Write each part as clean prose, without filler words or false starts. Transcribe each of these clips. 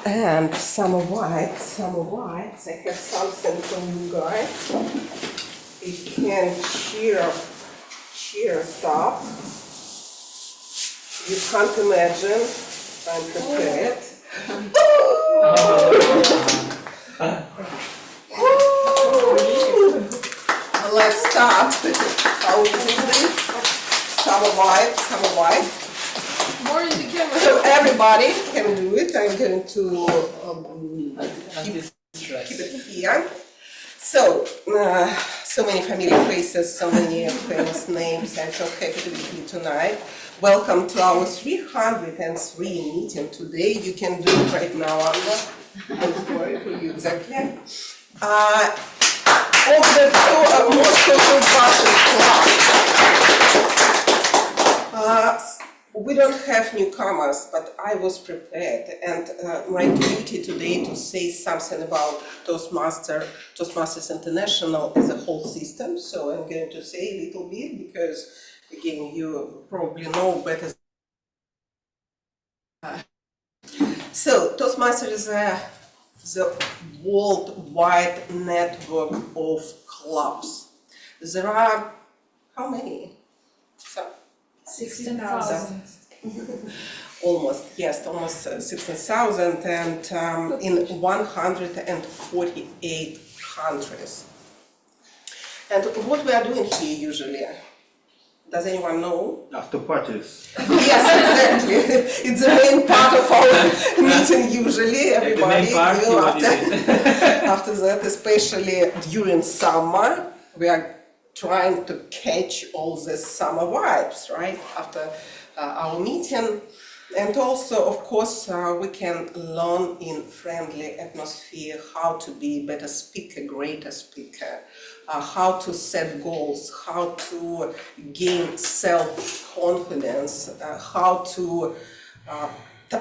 And summer whites. I have something for you guys. It can cheer us up. You can't imagine. I'm prepared. Let's start. How is it? Summer white. More in the camera. So everybody can do it. I'm going to keep it here. So, so many familiar faces, so many famous names. I'm so happy to be here tonight. Welcome to our 303 meeting today. You can do it right now, Anna. Don't worry for you exactly. Of the Moscow Toastbusters Club. We don't have newcomers, but I was prepared, and my duty today to say something about Toastmasters International as a whole system. So I'm going to say a little bit because, again, you probably know better. So Toastmasters is the worldwide network of clubs. There are how many? 16,000. Almost 16,000, and in 148 countries. And what we are doing here usually, does anyone know? After parties. Yes, exactly. It's the main part of our meeting usually. Everybody will after that, especially during summer, we are trying to catch all the summer vibes, right, after our meeting. And also, of course, we can learn in friendly atmosphere how to be a better speaker, greater speaker, how to set goals, how to gain self-confidence, how to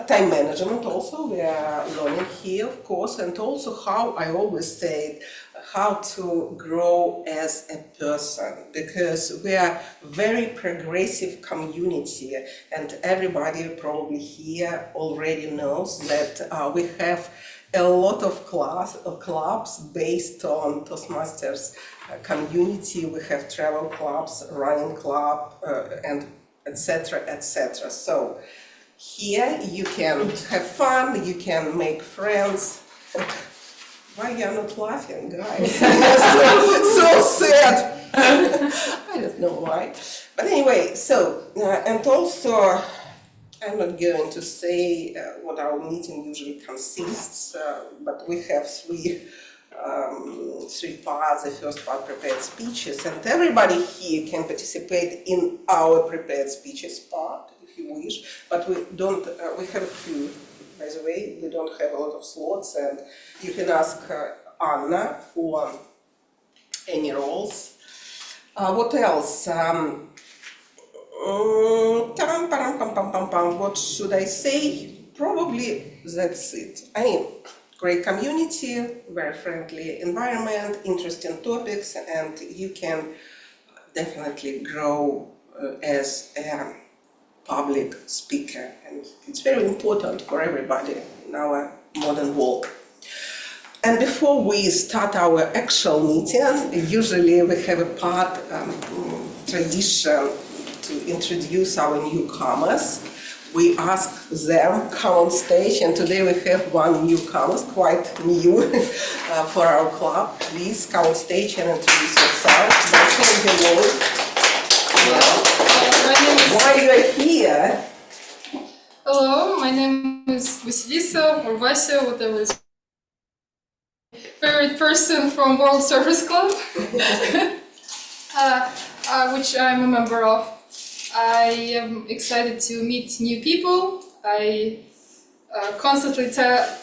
time management also, we are learning here, of course, and also how, I always say, how to grow as a person, because we are very progressive community, and everybody probably here already knows that we have a lot of clubs based on Toastmasters community. We have travel clubs, running club, and etc., etc. So here you can have fun, you can make friends. Why you are not laughing, guys? so sad. I don't know why. But anyway, so, and also, I'm not going to say what our meeting usually consists, but we have three parts. The first part, prepared speeches, and everybody here can participate in our prepared speeches part, if you wish, but we don't, we have a few. By the way, we don't have a lot of slots, and you can ask Anna for any roles. What else? What should I say? Probably that's it. I mean, great community, very friendly environment, interesting topics, and you can definitely grow as a public speaker, and it's very important for everybody in our modern world. And before we start our actual meeting, usually we have a part, tradition to introduce our newcomers. We ask them come on stage, and today we have one newcomer, quite new for our club. Please come on stage and introduce yourself. Why you are here? Hello, my name is Vasilisa or Vasya, whatever is favorite person from World Surfers Club, which I'm a member of. I am excited to meet new people. I constantly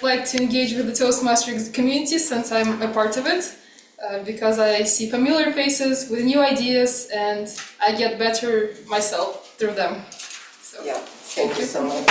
like to engage with the Toastmasters community since I'm a part of it, because I see familiar faces with new ideas and I get better myself through them. So, yeah, thank you so much.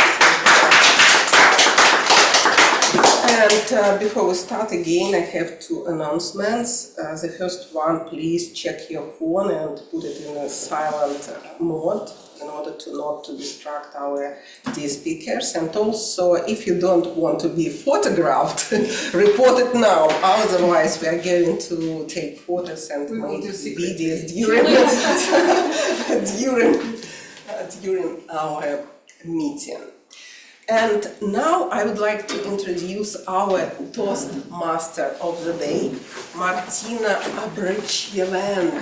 And before we start again, I have two announcements. The first one, please check your phone and put it in a silent mode in order to not to distract our dear speakers. And also, if you don't want to be photographed, report it now. Otherwise, we are going to take photos and make videos during our meeting. And now I would like to introduce our Toastmaster of the day, Martina Abrechyevan.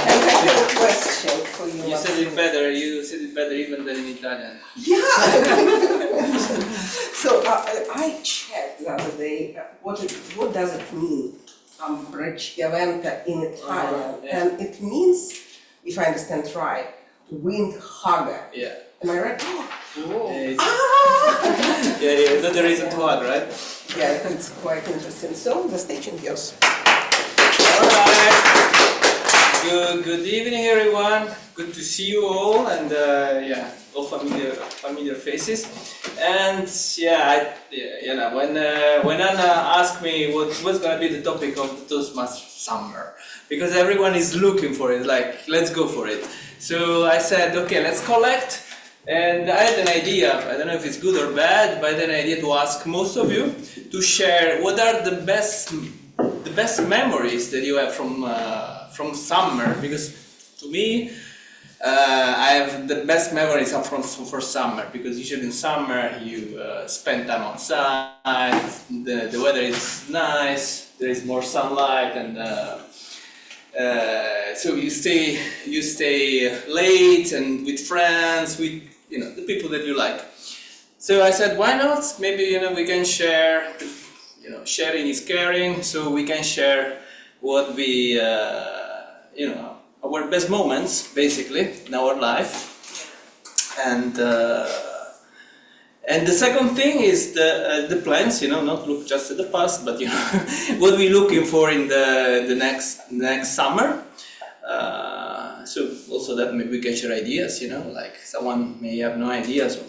And I have a question for you. You said it better. You said it better even than in Italian. Yeah. So I checked the other day what does it mean, Abrechyevan in Italian, and it means, if I understand right, wind hugger. Yeah. Am I right? Yeah, not the reason to hug, right? Yeah, it's quite interesting. So, the stage is yours. Alright. Good evening, everyone. Good to see you all, and yeah, all familiar faces. And yeah, when Anna asked me what's going to be the topic of the Toastmasters summer, because everyone is looking for it, like let's go for it. So I said, okay, let's collect. And I had an idea, I don't know if it's good or bad, but I had an idea to ask most of you to share what are the best memories that you have from summer, because to me, I have the best memories for summer, because usually in summer you spend time outside, the weather is nice, there is more sunlight, and so you stay late and with friends, with the people that you like. So I said, why not? Maybe we can share. Sharing is caring. So we can share what we our best moments basically in our life. And the second thing is the plans. Not look just at the past, but what we're looking for in the next summer. So also that maybe we can share ideas, like someone may have no ideas or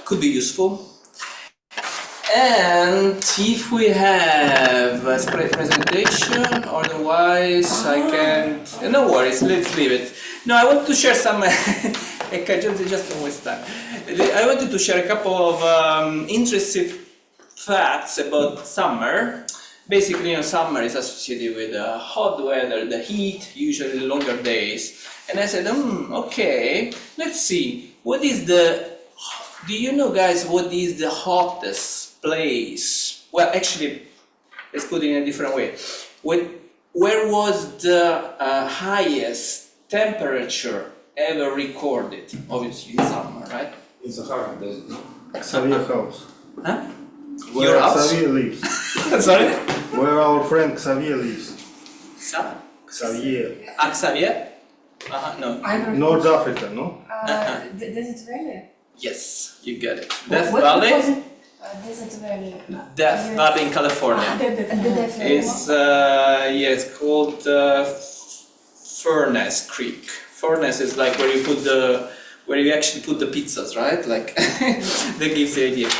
could be useful. And if we have a presentation, otherwise I can, no worries, let's leave it. No, I want to share some, just don't waste time. I wanted to share a couple of interesting facts about summer. Basically, summer is associated with hot weather, the heat, usually longer days. And I said, okay, let's see, do you know guys what is the hottest place? Well, actually, let's put it in a different way. Where was the highest temperature ever recorded? Obviously in summer, right? In Sahara Desert. Xavier house. Huh? Where Your house? Xavier lives. Sorry? Where our friend Xavier lives. Xavier. Xavier? No. North Africa, no? Desert Valley? Yes, you get it. Death What Valley? was it? Desert Valley. Death Valley in California. The Death Valley. It's called Furnace Creek. Furnace is like where you actually put the pizzas, right? Like that gives the idea.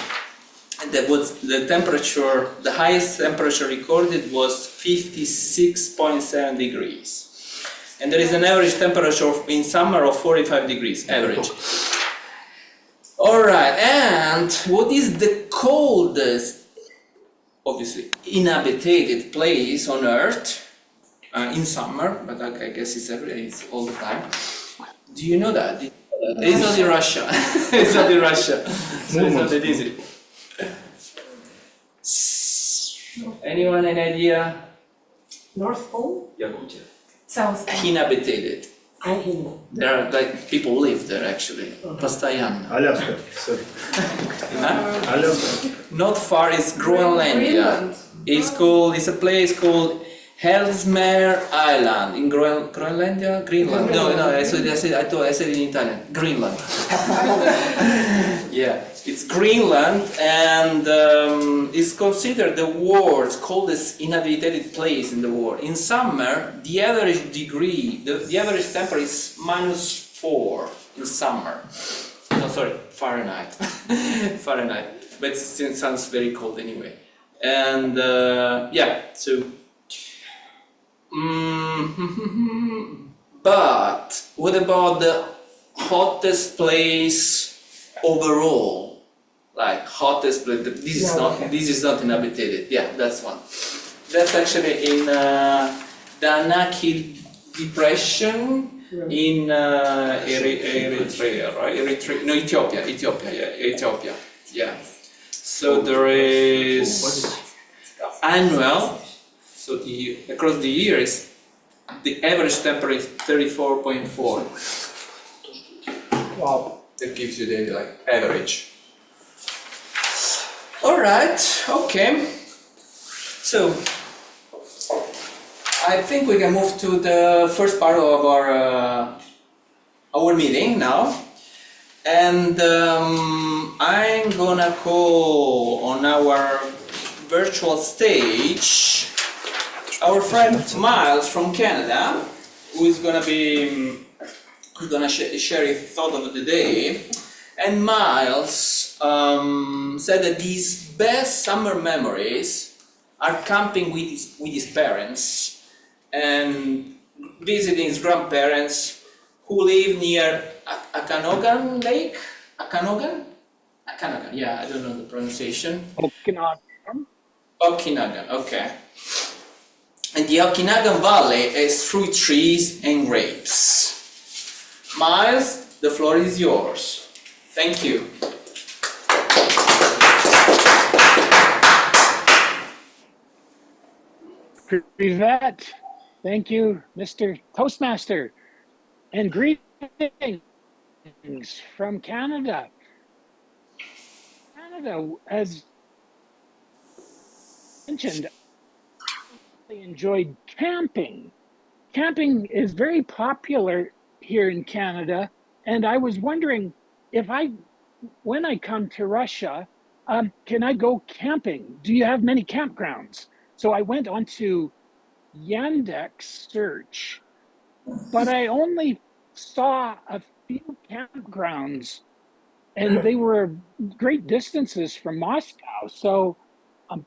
And that was the temperature. The highest temperature recorded was 56.7 degrees. And there is an average temperature in summer of 45 degrees, average. Alright, and what is the coldest, obviously, inhabited place on Earth in summer, but I guess it's all the time. Do you know that? It's not in Russia. It's not in Russia. So it's not that easy. Anyone an idea? North Pole? Yakutia. South Pole. Inhabited. I know. There are like people live there actually. Постоянно. Alaska. Sorry. Alaska. Not far is Groenlandia. It's a place called Ellesmere Island in Groenlandia? Greenland? No, I said it in Italian. Greenland. Yeah, it's Greenland, and it's considered the world's coldest inhabited place in the world. In summer, the average temperature is -4 in summer. no, sorry, Fahrenheit. Fahrenheit. But it still sounds very cold anyway. And yeah, so. But what about the hottest place overall? Like hottest place. This is not inhabited. Yeah, that's one. That's actually in Danakil Depression in Eritrea, right? No, Ethiopia. Yeah. So there is annual. So across the years, the average temperature is 34.4. Wow. That gives you the average. All right. Okay. So I think we can move to the first part of our meeting now, and I'm gonna call on our virtual stage our friend Miles from Canada, who is gonna share his thought of the day. And Miles said that his best summer memories are camping with his parents and visiting his grandparents who live near Okanagan Lake. Okanagan? Yeah, I don't know the pronunciation. Okanagan, okay. And the Okanagan Valley has fruit trees and grapes. Miles, the floor is yours. Thank you. Privet, thank you, Mr. Toastmaster, and greetings from Canada. Canada, as mentioned, I enjoyed camping. Camping is very popular here in Canada, and I was wondering if when I come to Russia, can I go camping? Do you have many campgrounds? So I went onto Yandex search, but I only saw a few campgrounds, and they were great distances from Moscow. So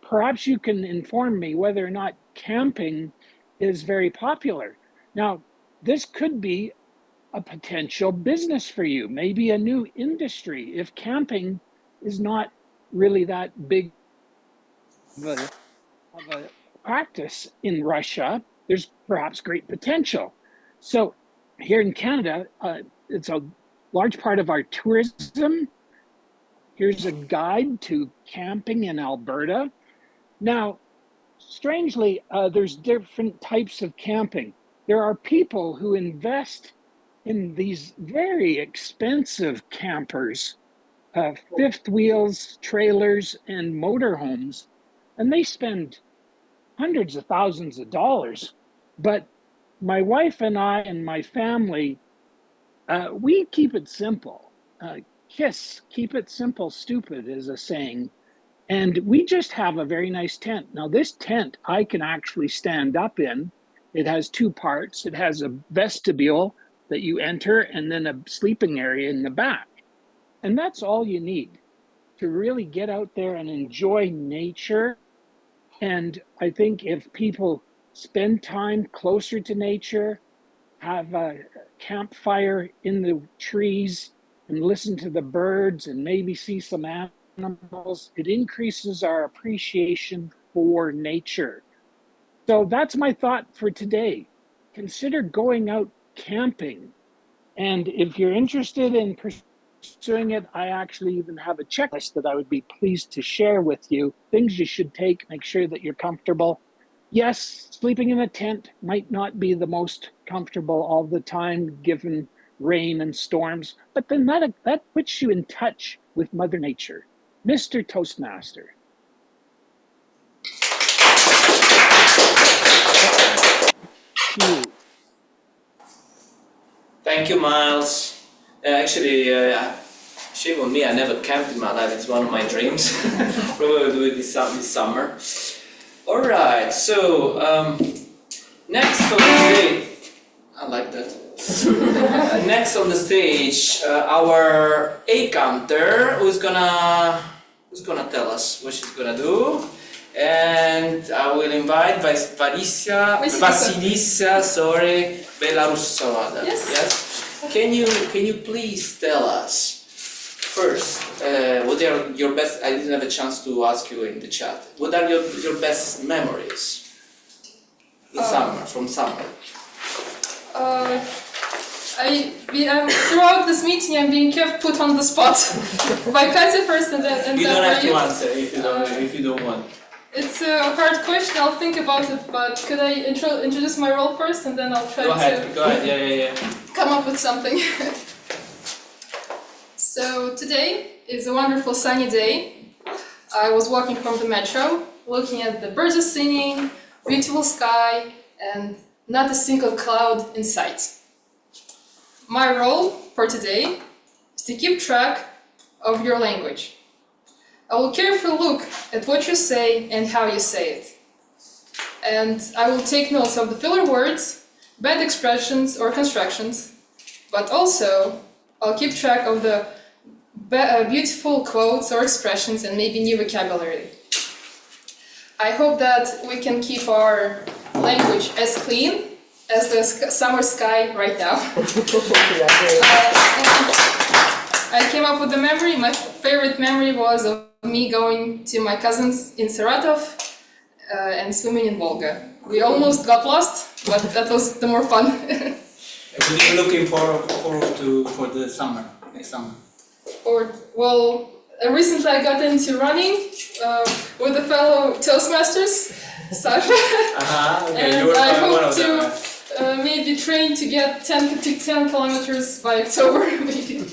perhaps you can inform me whether or not camping is very popular. Now, this could be a potential business for you, maybe a new industry. If camping is not really that big of a practice in Russia, there's perhaps great potential. So here in Canada, it's a large part of our tourism. Here's a guide to camping in Alberta. Now, strangely, there's different types of camping. There are people who invest in these very expensive campers, fifth wheels, trailers, and motorhomes, and they spend hundreds of thousands of dollars. But my wife and I and my family, we keep it simple. Keep it simple, stupid is a saying. And we just have a very nice tent. Now, this tent I can actually stand up in. It has two parts. It has a vestibule that you enter and then a sleeping area in the back. And that's all you need to really get out there and enjoy nature. And I think if people spend time closer to nature, have a campfire in the trees and listen to the birds and maybe see some animals, it increases our appreciation for nature. So that's my thought for today. Consider going out camping. And if you're interested in pursuing it, I actually even have a checklist that I would be pleased to share with you. Things you should take, make sure that you're comfortable. Yes, sleeping in a tent might not be the most comfortable all the time, given rain and storms, but then that puts you in touch with Mother Nature. Mr. Toastmaster. Thank you, Miles. Actually, shame on me, I never camped in my life. It's one of my dreams. Probably will do it this summer. Alright, so next for today, I like that. Next on the stage, our A counter, who's gonna tell us what she's gonna do. And I will invite Vasilissa, Belarusova. Yes. Can you please tell us first what are your best? I didn't have a chance to ask you in the chat. What are your best memories from summer? Throughout this meeting, I'm being put on the spot by Katya first, and then You don't have you. to answer if you don't want. It's a hard question. I'll think about it. But could I introduce my role first, and then I'll try Go ahead. Yeah. come up with something. So today is a wonderful sunny day. I was walking from the metro, looking at the birds singing, beautiful sky, and not a single cloud in sight. My role for today is to keep track of your language. I will carefully look at what you say and how you say it. And I will take notes of the filler words, bad expressions or constructions, but also I'll keep track of the beautiful quotes or expressions and maybe new vocabulary. I hope that we can keep our language as clean as the summer sky right now. I came up with a memory. My favorite memory was of me going to my cousins in Saratov and swimming in Volga. We almost got lost, but that was the more fun. What are you looking forward to for the summer, next summer? Recently I got into running with a fellow Toastmasters, Sasha. Okay. And I hope to maybe train to get 10 kilometers by October, maybe.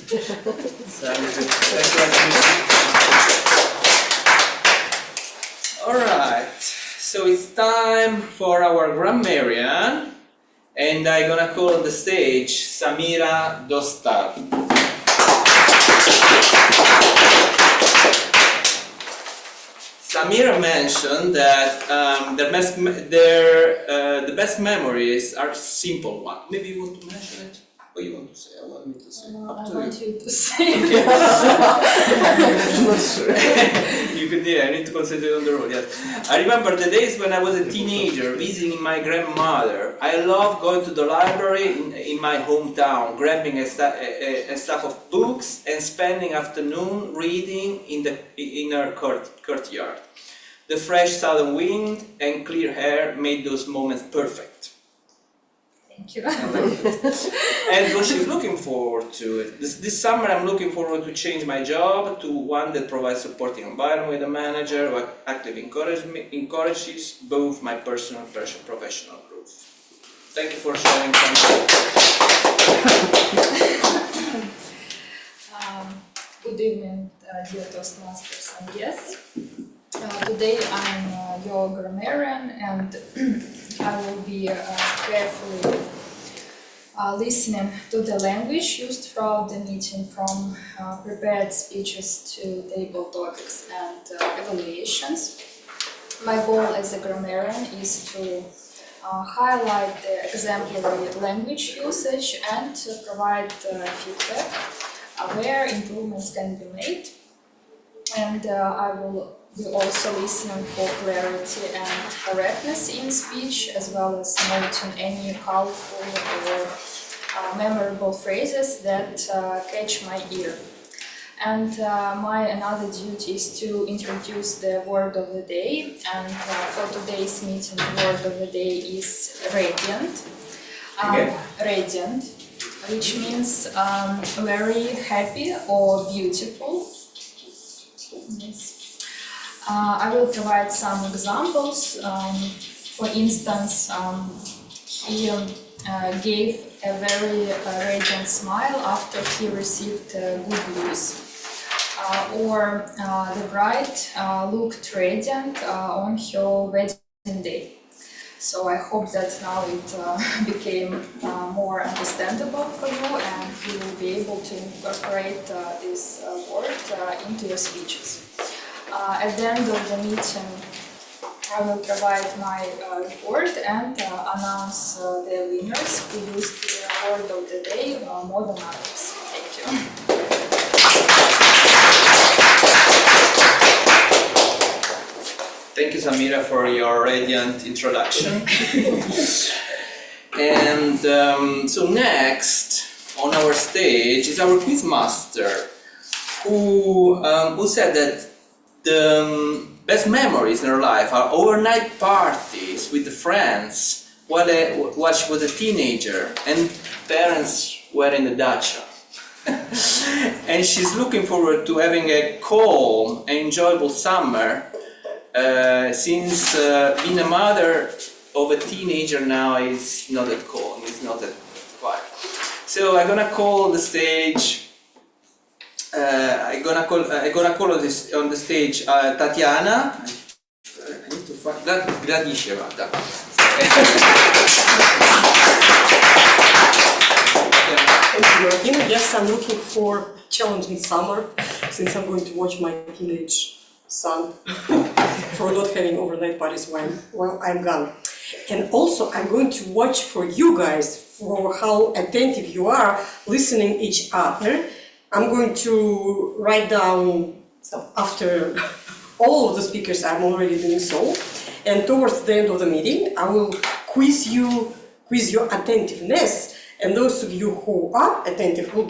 Alright, so it's time for our grammarian, and I'm gonna call on the stage Samira Dostar. Samira mentioned that the best memories are simple ones. Maybe you want to mention it? What you want to say? I want me to say. I Up to want you. you to say. You could, I need to concentrate on the road, yes. I remember the days when I was a teenager visiting my grandmother. I loved going to the library in my hometown, grabbing a stack of books and spending afternoon reading in her courtyard. The fresh southern wind and clear air made those moments perfect. Thank you. And what she's looking forward to. This summer I'm looking forward to change my job to one that provides supporting environment with a manager who actively encourages both my personal and professional growth. Thank you for sharing something. Good evening, dear Toastmasters and guests. Today I'm your grammarian, and I will be carefully listening to the language used throughout the meeting, from prepared speeches to table topics and evaluations. My goal as a grammarian is to highlight the exemplary language usage and to provide feedback where improvements can be made. And I will be also listening for clarity and correctness in speech, as well as noting any powerful or memorable phrases that catch my ear. And my another duty is to introduce the word of the day. And for today's meeting, the word of the day is radiant. Radiant, which means very happy or beautiful. Yes. I will provide some examples. For instance, he gave a very radiant smile after he received good news. Or the bride looked radiant on her wedding day. So I hope that now it became more understandable for you, and you will be able to incorporate this word into your speeches. At the end of the meeting, I will provide my report and announce the winners who used the word of the day more than others. Thank you. Thank you, Samira, for your radiant introduction. And so next on our stage is our quiz master, who said that the best memories in her life are overnight parties with the friends while she was a teenager and parents were in the dacha. And she's looking forward to having a calm and enjoyable summer, since being a mother of a teenager now is not that calm, it's not that quiet. So I'm gonna call the stage. I'm gonna call on the stage Tatiana. I need to find Gradisheva. Thank you, Martina. Yes, I'm looking for challenging summer since I'm going to watch my teenage son for not having overnight parties while I'm gone. And also, I'm going to watch for you guys for how attentive you are listening each other. I'm going to write down after all of the speakers. I'm already doing so, and towards the end of the meeting, I will quiz your attentiveness. And those of you who are attentive will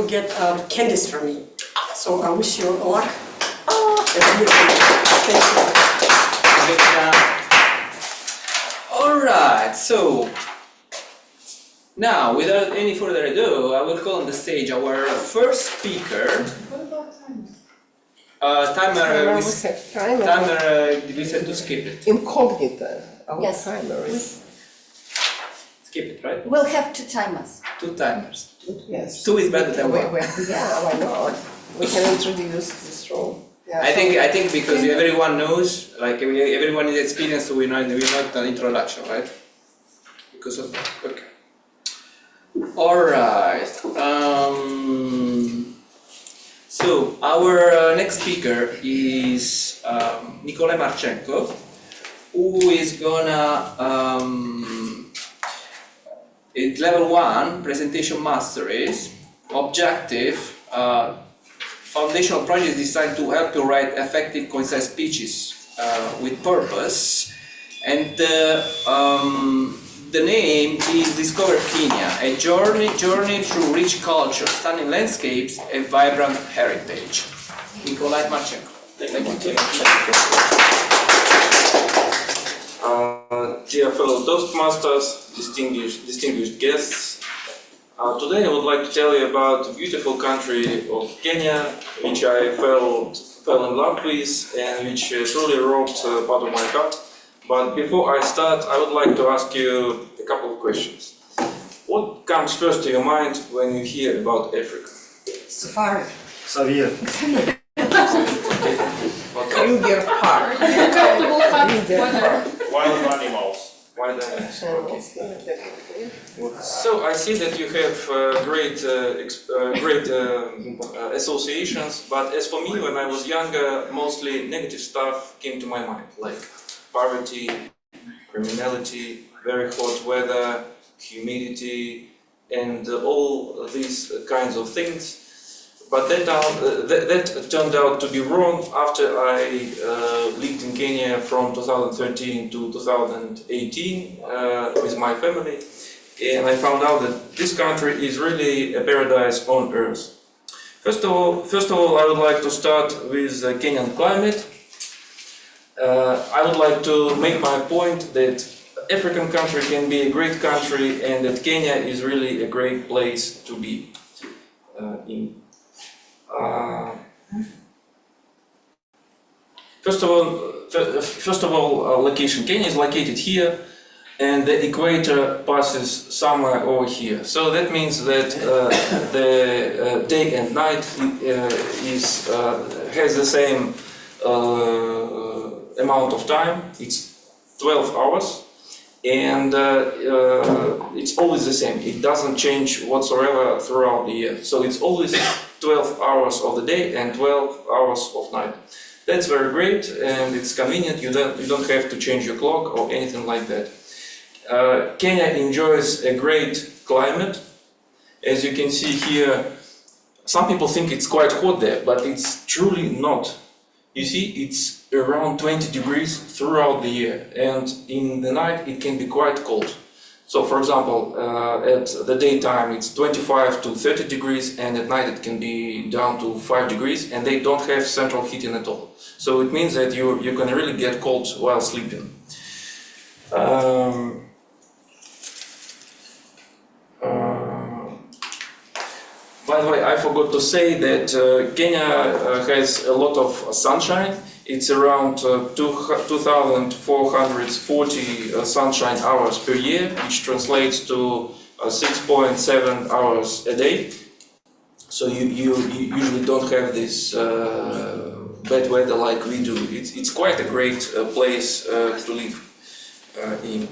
get candies from me. So I wish you luck. Thank you. All right. So now, without any further ado, I will call on the stage our first speaker. What about time? Timer. Timer. We said to skip it. Incognito. Our Yes. timer is. Skip it, right? We'll have 2 timers. 2 timers. Yes. 2 is better than 1. Yeah, why not? We can introduce this role. Yeah, I think because everyone knows, like everyone is experienced, so we're not an introduction, right? Because of that. Okay. All right. So our next speaker is Nikolai Marchenko, who is gonna it's level 1 presentation masteries objective. Foundational project is designed to help you write effective, concise speeches with purpose, and the name is Discover Kenya, a journey through rich culture, stunning landscapes, and vibrant heritage. Nikolai Marchenko. Thank you. Dear fellow Toastmasters, distinguished guests, today I would like to tell you about the beautiful country of Kenya, which I fell in love with and which truly robbed part of my heart. But before I start, I would like to ask you a couple of questions. What comes first to your mind when you hear about Africa? Safari. Xavier. Kruger Park. Comfortable hot weather. Wild animals. Okay. So I see that you have great associations, but as for me, when I was younger, mostly negative stuff came to my mind, like poverty, criminality, very hot weather, humidity, and all these kinds of things. But that turned out to be wrong after I lived in Kenya from 2013 to 2018 with my family, and I found out that this country is really a paradise on earth. First of all, I would like to start with the Kenyan climate. I would like to make my point that African country can be a great country and that Kenya is really a great place to be in. First of all, location. Kenya is located here, and the equator passes somewhere over here. So that means that the day and night has the same amount of time. It's 12 hours, and it's always the same. It doesn't change whatsoever throughout the year. So it's always 12 hours of the day and 12 hours of night. That's very great, and it's convenient. You don't have to change your clock or anything like that. Kenya enjoys a great climate. As you can see here, some people think it's quite hot there, but it's truly not. You see, it's around 20 degrees throughout the year, and in the night it can be quite cold. So, for example, at the daytime it's 25 to 30 degrees, and at night it can be down to 5 degrees, and they don't have central heating at all. So it means that you can really get cold while sleeping. By the way, I forgot to say that Kenya has a lot of sunshine. It's around 2,440 sunshine hours per year, which translates to 6.7 hours a day. So you usually don't have this bad weather like we do. It's quite a great place to live in.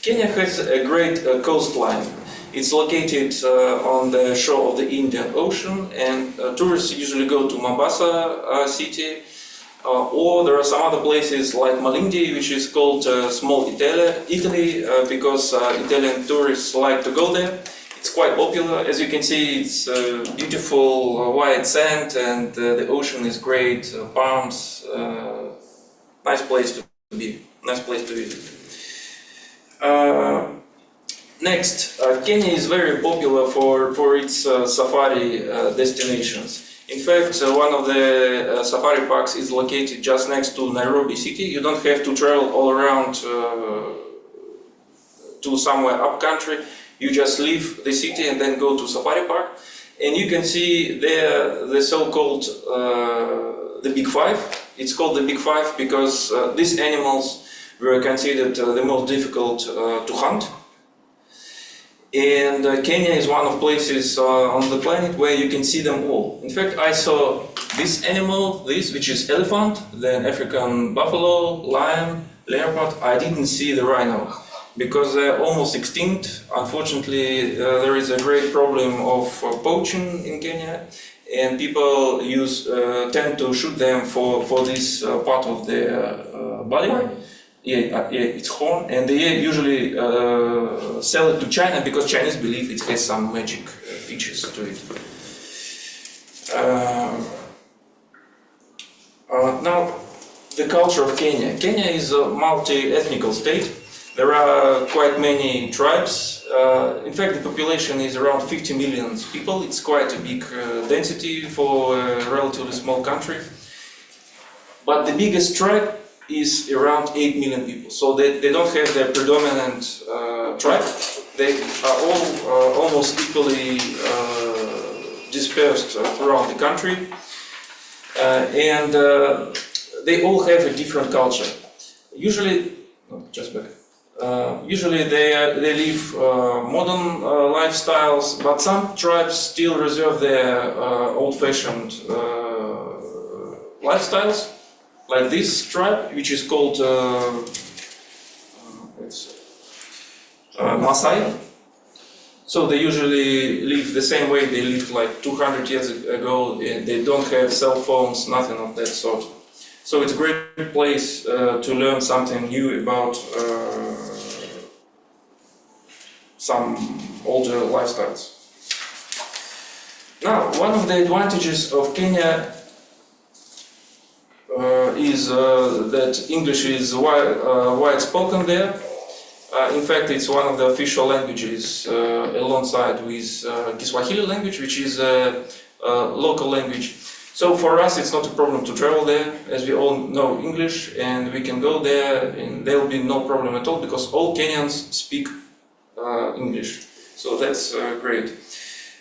Kenya has a great coastline. It's located on the shore of the Indian Ocean, and tourists usually go to Mombasa city, or there are some other places like Malindi, which is called Small Italy, because Italian tourists like to go there. It's quite popular. As you can see, it's beautiful white sand, and the ocean is great, palms, nice place to be, nice place to visit. Next, Kenya is very popular for its safari destinations. In fact, one of the safari parks is located just next to Nairobi city. You don't have to travel all around to somewhere up country. You just leave the city and then go to safari park. And you can see there the so-called the Big Five. It's called the Big Five because these animals were considered the most difficult to hunt. And Kenya is one of places on the planet where you can see them all. In fact, I saw this animal, which is elephant, then African buffalo, lion, leopard. I didn't see the rhino because they're almost extinct. Unfortunately, there is a great problem of poaching in Kenya, and people tend to shoot them for this part of their body. Yeah, it's horn, and they usually sell it to China because Chinese believe it has some magic features to it. Now, the culture of Kenya. Kenya is a multi-ethnical state. There are quite many tribes. In fact, the population is around 50 million people. It's quite a big density for a relatively small country. But the biggest tribe is around 8 million people. So they don't have their predominant tribe. They are all almost equally dispersed throughout the country. And they all have a different culture. Usually they live modern lifestyles, but some tribes still reserve their old-fashioned lifestyles. Like this tribe, which is called Maasai. So they usually live the same way they lived like 200 years ago. They don't have cell phones, nothing of that sort. So it's a great place to learn something new about some older lifestyles. Now, one of the advantages of Kenya is that English is wide spoken there. In fact, it's one of the official languages alongside with Kiswahili language, which is a local language. So for us, it's not a problem to travel there, as we all know English, and we can go there, and there will be no problem at all because all Kenyans speak English. So that's great.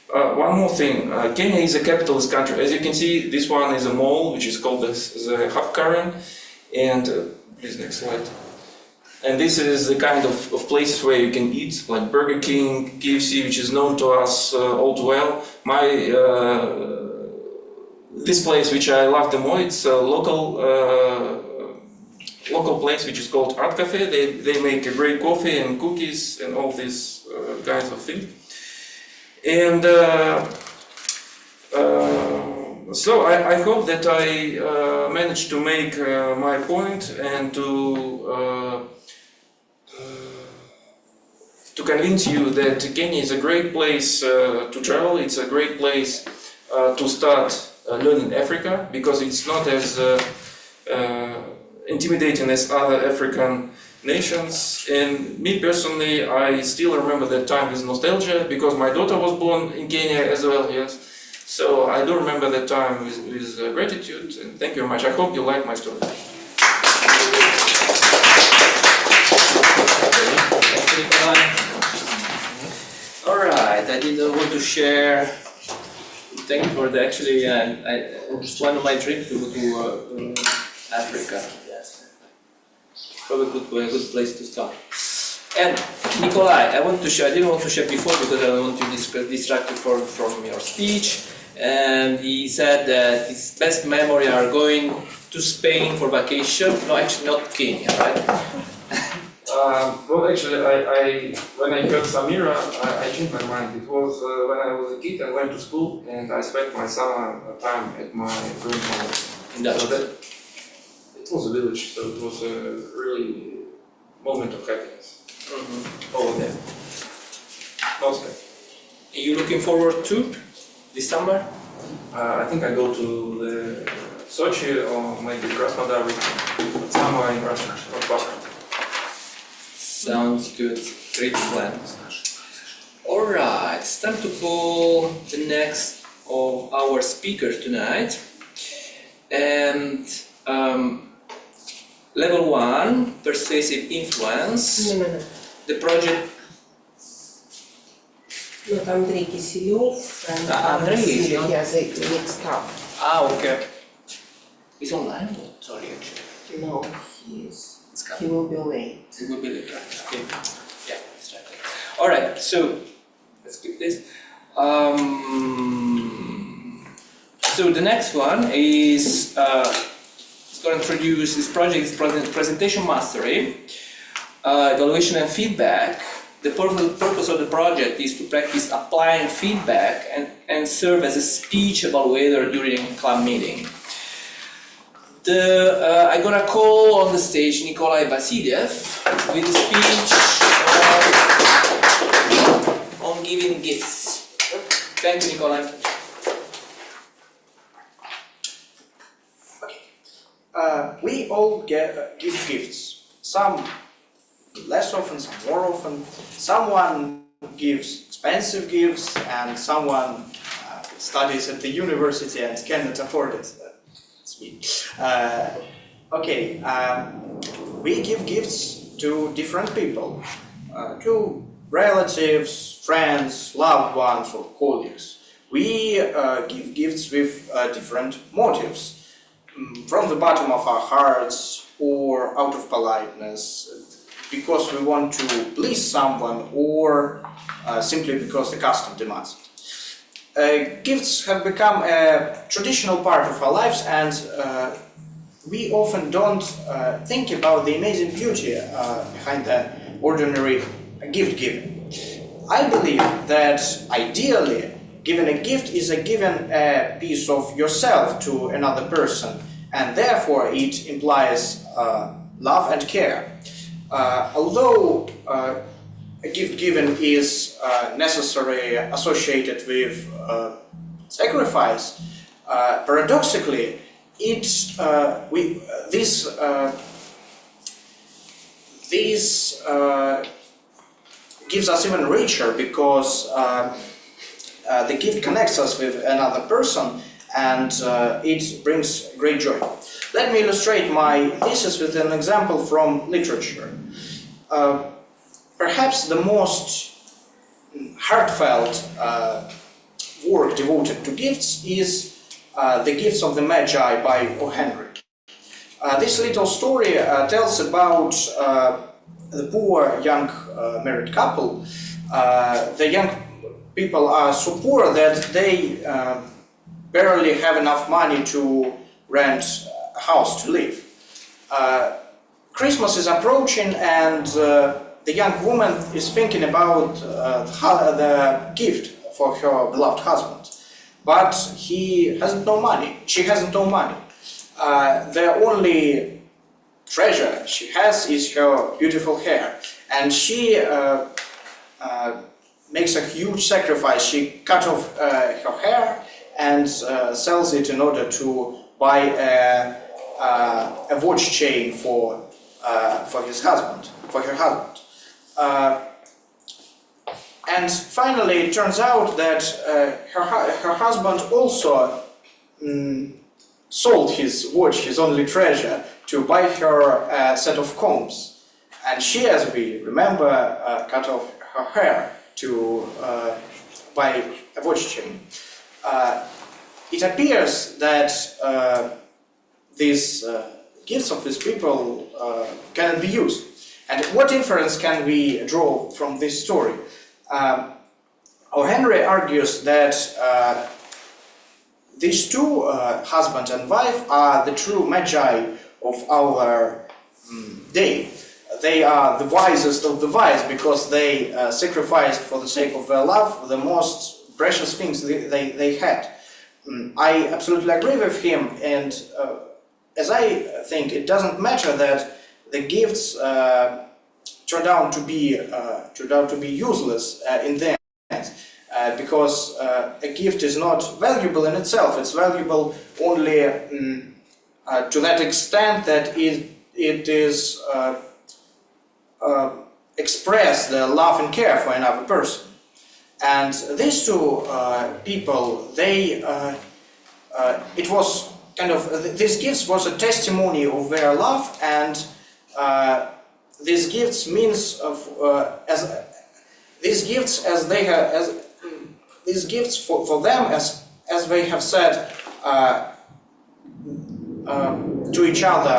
One more thing, Kenya is a capitalist country. As you can see, this one is a mall, which is called the Hub Karen. And please, next slide. And this is the kind of places where you can eat, like Burger King, KFC, which is known to us all too well. This place, which I love the most, it's a local place, which is called Art Cafe. They make a great coffee and cookies and all these kinds of things. And So I hope that I managed to make my point and to convince you that Kenya is a great place to travel. It's a great place to start learning Africa, because it's not as intimidating as other African nations. And me personally, I still remember that time with nostalgia, because my daughter was born in Kenya as well, yes. So I do remember that time with gratitude, and thank you very much. I hope you like my story. Alright, I didn't want to share. Thank you for the actually, it's one of my dreams to go to Africa. Yes. Probably a good place to start. And Nikolai, I didn't want to share before because I don't want to distract you from your speech. And he said that his best memory are going to Spain for vacation. No, actually not Kenya, right? Well, actually, when I heard Samira, I changed my mind. It was when I was a kid, I went to school and I spent my summer time at my grandmother's. In Dutch. So it was a village, so it was a really moment of happiness over there. Mostly. Are you looking forward to this summer? I think I go to the Sochi or maybe Krasnodar region, somewhere in Russia, not far. Sounds good. Great plan. Alright, it's time to call the next of our speakers tonight. And level 1, persuasive influence. No. The project. Not Andrei Kisilyov and Andrei is not. He has a mixed up. Okay. He's online? Sorry, actually. No, he will be late. It will be later. Okay. Yeah, let's try that. Alright, so let's skip this. So the next one is it's going to introduce this project is presentation mastery, evaluation and feedback. The purpose of the project is to practice applying feedback and serve as a speech evaluator during a club meeting. I'm gonna call on the stage Nikolai Vasilyev with a speech on giving gifts. Thank you, Nikolai. We all give gifts. Some less often, some more often. Someone gives expensive gifts, and someone studies at the university and cannot afford it. That's me. We give gifts to different people, to relatives, friends, loved ones, or colleagues. We give gifts with different motives. From the bottom of our hearts or out of politeness, because we want to please someone, or simply because the custom demands it. Gifts have become a traditional part of our lives, and we often don't think about the amazing beauty behind the ordinary gift giving. I believe that ideally giving a gift is giving a piece of yourself to another person, and therefore it implies love and care. Although a gift given is necessarily associated with sacrifice, paradoxically, this gives us even richer, because the gift connects us with another person, and it brings great joy. Let me illustrate my thesis with an example from literature. Perhaps the most heartfelt work devoted to gifts is The Gifts of the Magi by O. Henry. This little story tells about the poor young married couple. The young people are so poor that they barely have enough money to rent a house to live. Christmas is approaching, and the young woman is thinking about the gift for her beloved husband. but he hasn't no money. She hasn't no money. The only treasure she has is her beautiful hair, and she makes a huge sacrifice. She cut off her hair and sells it in order to buy a watch chain for his husband, for her husband. And finally, it turns out that her husband also sold his watch, his only treasure, to buy her a set of combs. And she, as we remember, cut off her hair to buy a watch chain. It appears that these gifts of these people cannot be used. And what inference can we draw from this story? O. Henry argues that these two, husband and wife, are the true magi of our day. They are the wisest of the wise because they sacrificed for the sake of their love the most precious things they had. I absolutely agree with him, and as I think, it doesn't matter that the gifts turned out to be useless in the end, because a gift is not valuable in itself. It's valuable only to that extent that it is express the love and care for another person. And these two people, they it was kind of these gifts was a testimony of their love, and these gifts means of these gifts as they have these gifts for them as they have said to each other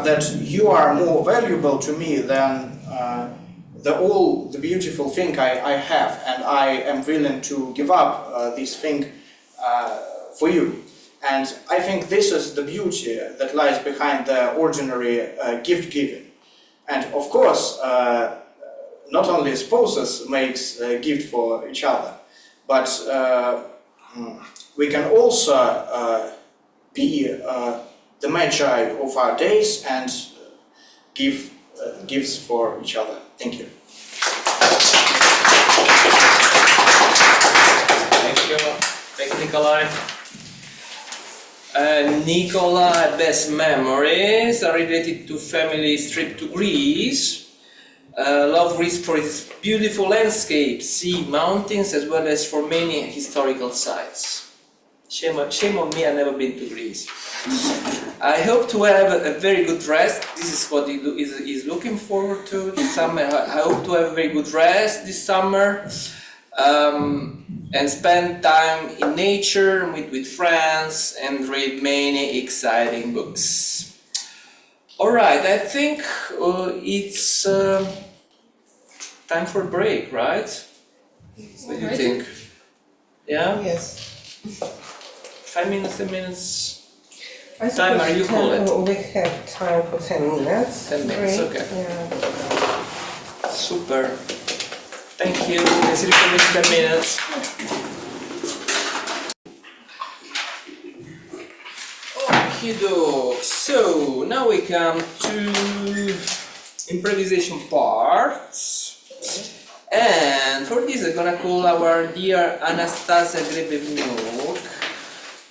that you are more valuable to me than all the beautiful thing I have, and I am willing to give up this thing for you. And I think this is the beauty that lies behind the ordinary gift giving. And of course, not only spouses makes a gift for each other, but we can also be the magi of our days and give gifts for each other. Thank you. Thank you. Thanks, Nikolai. Nikolai's best memories are related to family's trip to Greece. Love Greece for its beautiful landscape, sea, mountains, as well as for many historical sites. Shame on me, I've never been to Greece. I hope to have a very good rest. This is what he is looking forward to this summer. I hope to have a very good rest this summer. And spend time in nature, meet with friends, and read many exciting books. Alright, I think it's time for a break, right? What do you think? Yeah? Yes. 5 minutes, 10 minutes? I Timer, you call it. We have time for 10 minutes. 10 minutes, Break. okay. Yeah. Super. Thank you. Let's reconnect in 10 minutes. Okey-doke. So now we come to improvisation parts. And for this I'm gonna call our dear Anastasia Grebevnuk,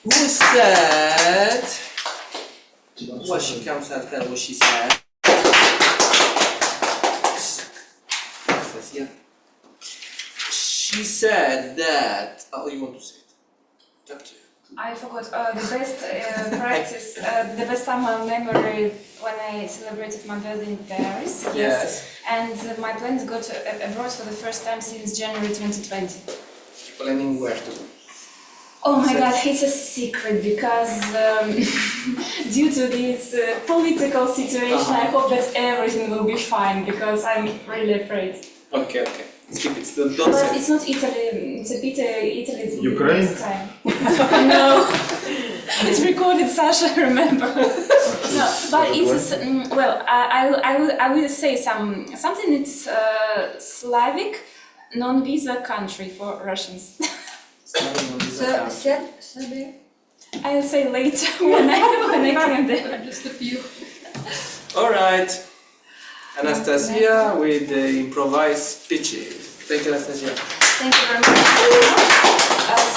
who said, well, she comes and tell what she said. Anastasia. She said that, oh, you want to say it? Up to you. I forgot the best practice, the best summer memory when I celebrated my birthday in Paris. Yes. And my plans go to abroad for the first time since January 2020. Planning where to? Oh my God, it's a secret because due to this political situation, I hope that everything will be fine because I'm really afraid. Okay, okay. Skip it. Don't But say. it's not Italy, it's a bit Italy Ukraine? this time. No, it's recorded, Sasha, remember. No, but it's, well, I will say something that's Slavic non-visa country for Russians. Serbia? I'll say later when I came there. Just a few. All right. Anastasia with the improvised speeches. Thank you, Anastasia. Thank you very much.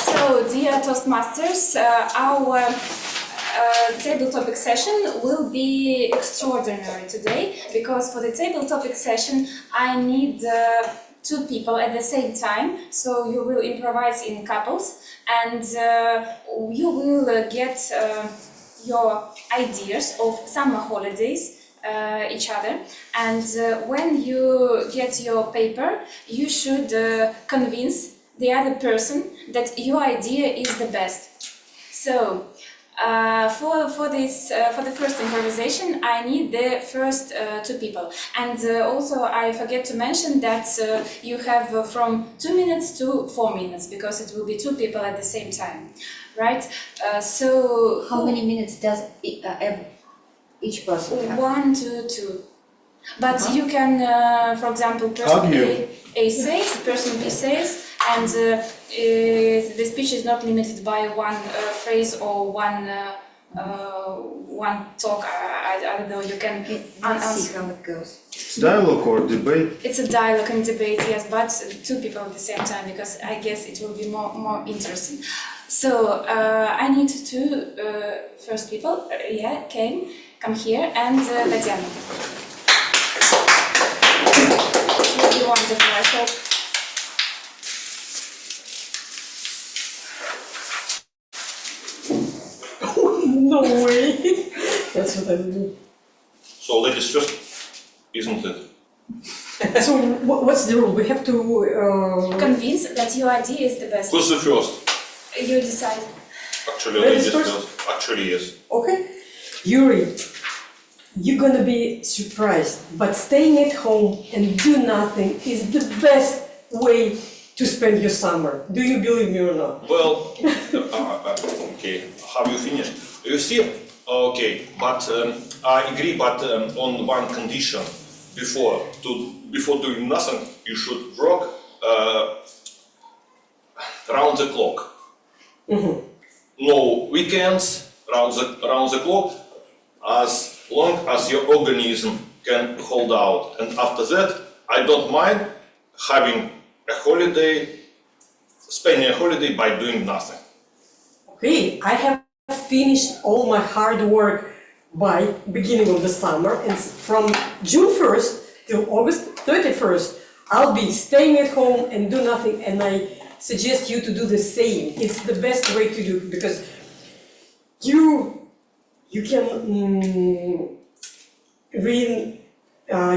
So, dear Toastmasters, our table topic session will be extraordinary today because for the table topic session I need two people at the same time. So you will improvise in couples and you will get your ideas of summer holidays each other, and when you get your paper you should convince the other person that your idea is the best. So for the first improvisation I need the first two people, and also I forget to mention that you have from 2 minutes to 4 minutes because it will be two people at the same time, right? So how many minutes does each person have? 1 to 2. But you can, for example, person A says, person B says, and the speech is not limited by one phrase or one talk. I don't know. You can see how it goes. Dialogue or debate? It's a dialogue and debate, yes, but two people at the same time because I guess it will be more interesting. So I need two first people. Come here, and Tatiana. It will be wonderful, I hope. No way! That's what I will do. So ladies first, isn't it? So what's the rule? We have to Convince that your idea is the best. Who's the first? You decide. Actually, Ladies ladies first? first. Actually, yes. Okay. Yuri, you're gonna be surprised, but staying at home and do nothing is the best way to spend your summer. Do you believe me or not? Well, okay, have you finished? You see, okay, but I agree, but on one condition. Before doing nothing, you should work round the clock. Mm-hmm. No weekends, round the clock, as long as your organism can hold out. And after that, I don't mind having a holiday, spending a holiday by doing nothing. Okay, I have finished all my hard work by beginning of the summer, and from June 1st till August 31st, I'll be staying at home and do nothing, and I suggest you to do the same. It's the best way to do it, because you can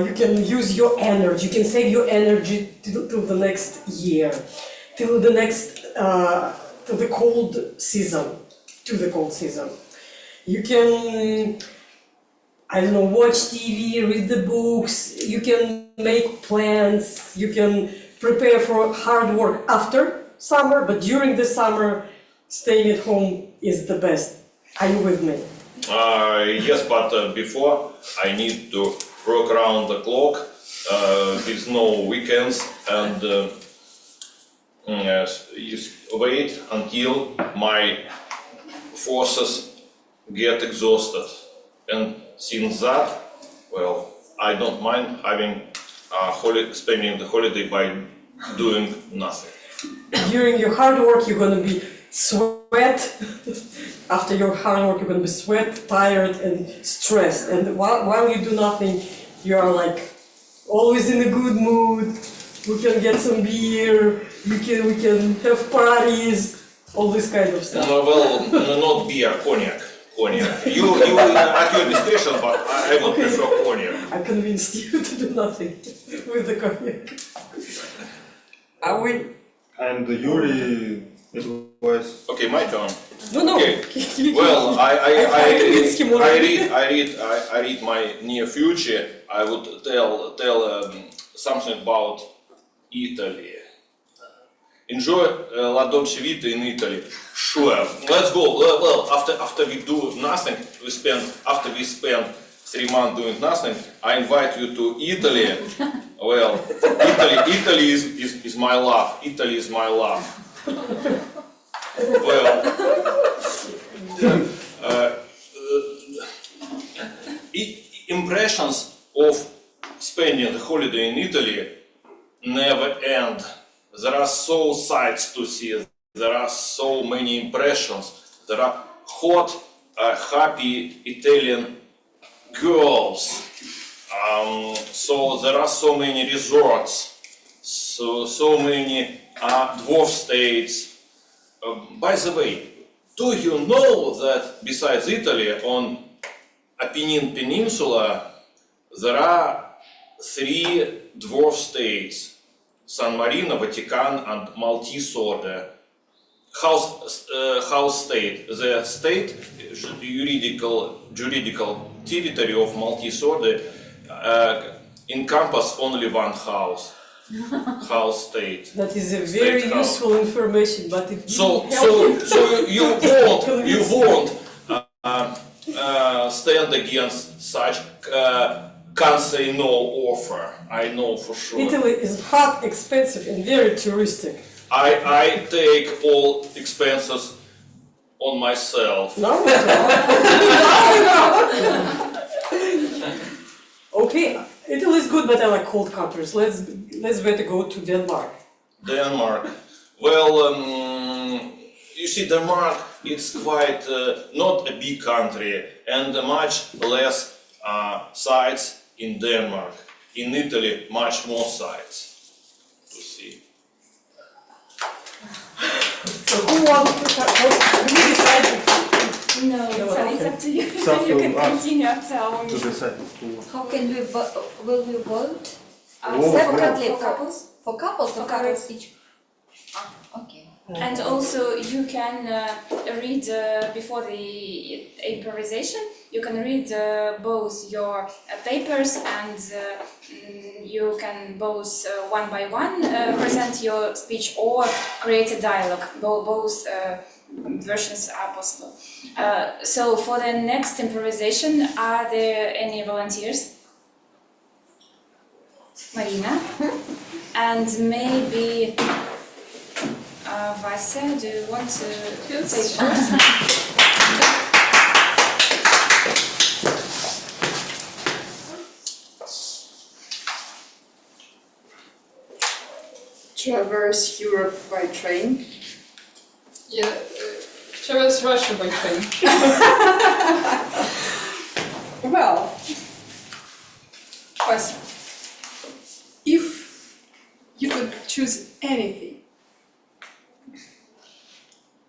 you can use your energy, you can save your energy till the next year, till the next to the cold season. You can, I don't know, watch TV, read the books, you can make plans, you can prepare for hard work after summer, but during the summer, staying at home is the best. Are you with me? Yes, but before I need to work around the clock with no weekends, and yes, wait until my forces get exhausted. And since that, well, I don't mind having spending the holiday by doing nothing. During your hard work, you're gonna be sweat. After your hard work, you're gonna be sweat, tired, and stressed. And while you do nothing, you are like always in a good mood. We can get some beer. We can have parties. All this kind of stuff. Well, not beer, cognac. You at your discretion, but I would prefer cognac. I convinced you to do nothing with the cognac. Are we? And Yuri, it was... Okay, my turn. No. Okay. Well, I read my near future. I would tell something about Italy. Enjoy La Dolce Vita in Italy. Sure. Let's go. Well, after we do nothing, after we spend 3 months doing nothing, I invite you to Italy. Well, Italy is my love. Italy is my love. Well, impressions of spending a holiday in Italy never end. There are so sights to see, there are so many impressions, there are hot, happy Italian girls, so there are so many resorts, so many dwarf states. By the way, do you know that besides Italy, on Apennine Peninsula, there are 3 dwarf states: San Marino, Vatican, and Maltese Order. House state. The state juridical territory of Maltese Order encompass only one house. House state. That is a very useful information, but it so you won't stand against such can't say no offer. I know for sure. Italy is hot, expensive, and very touristic. I take all expenses on myself. No. Okay, Italy is good, but I like cold countries. Let's better go to Denmark. Denmark. Well, you see, Denmark it's quite not a big country and much less sites in Denmark. In Italy, much more sites to see. So who wants to start? We decide. No, it's up to you. It's up You to can us continue telling to me. decide. How can we will we vote? Vote, Separately For couples? For couples, For or couples. each? Okay. And also you can read before the improvisation, you can read both your papers and you can both one by one present your speech or create a dialogue. Both versions are possible. So for the next improvisation, are there any volunteers? Marina? And maybe Vasya, do you want to take first? Traverse Europe by train. Yeah, traverse Russia by train. Well, question. If you could choose anything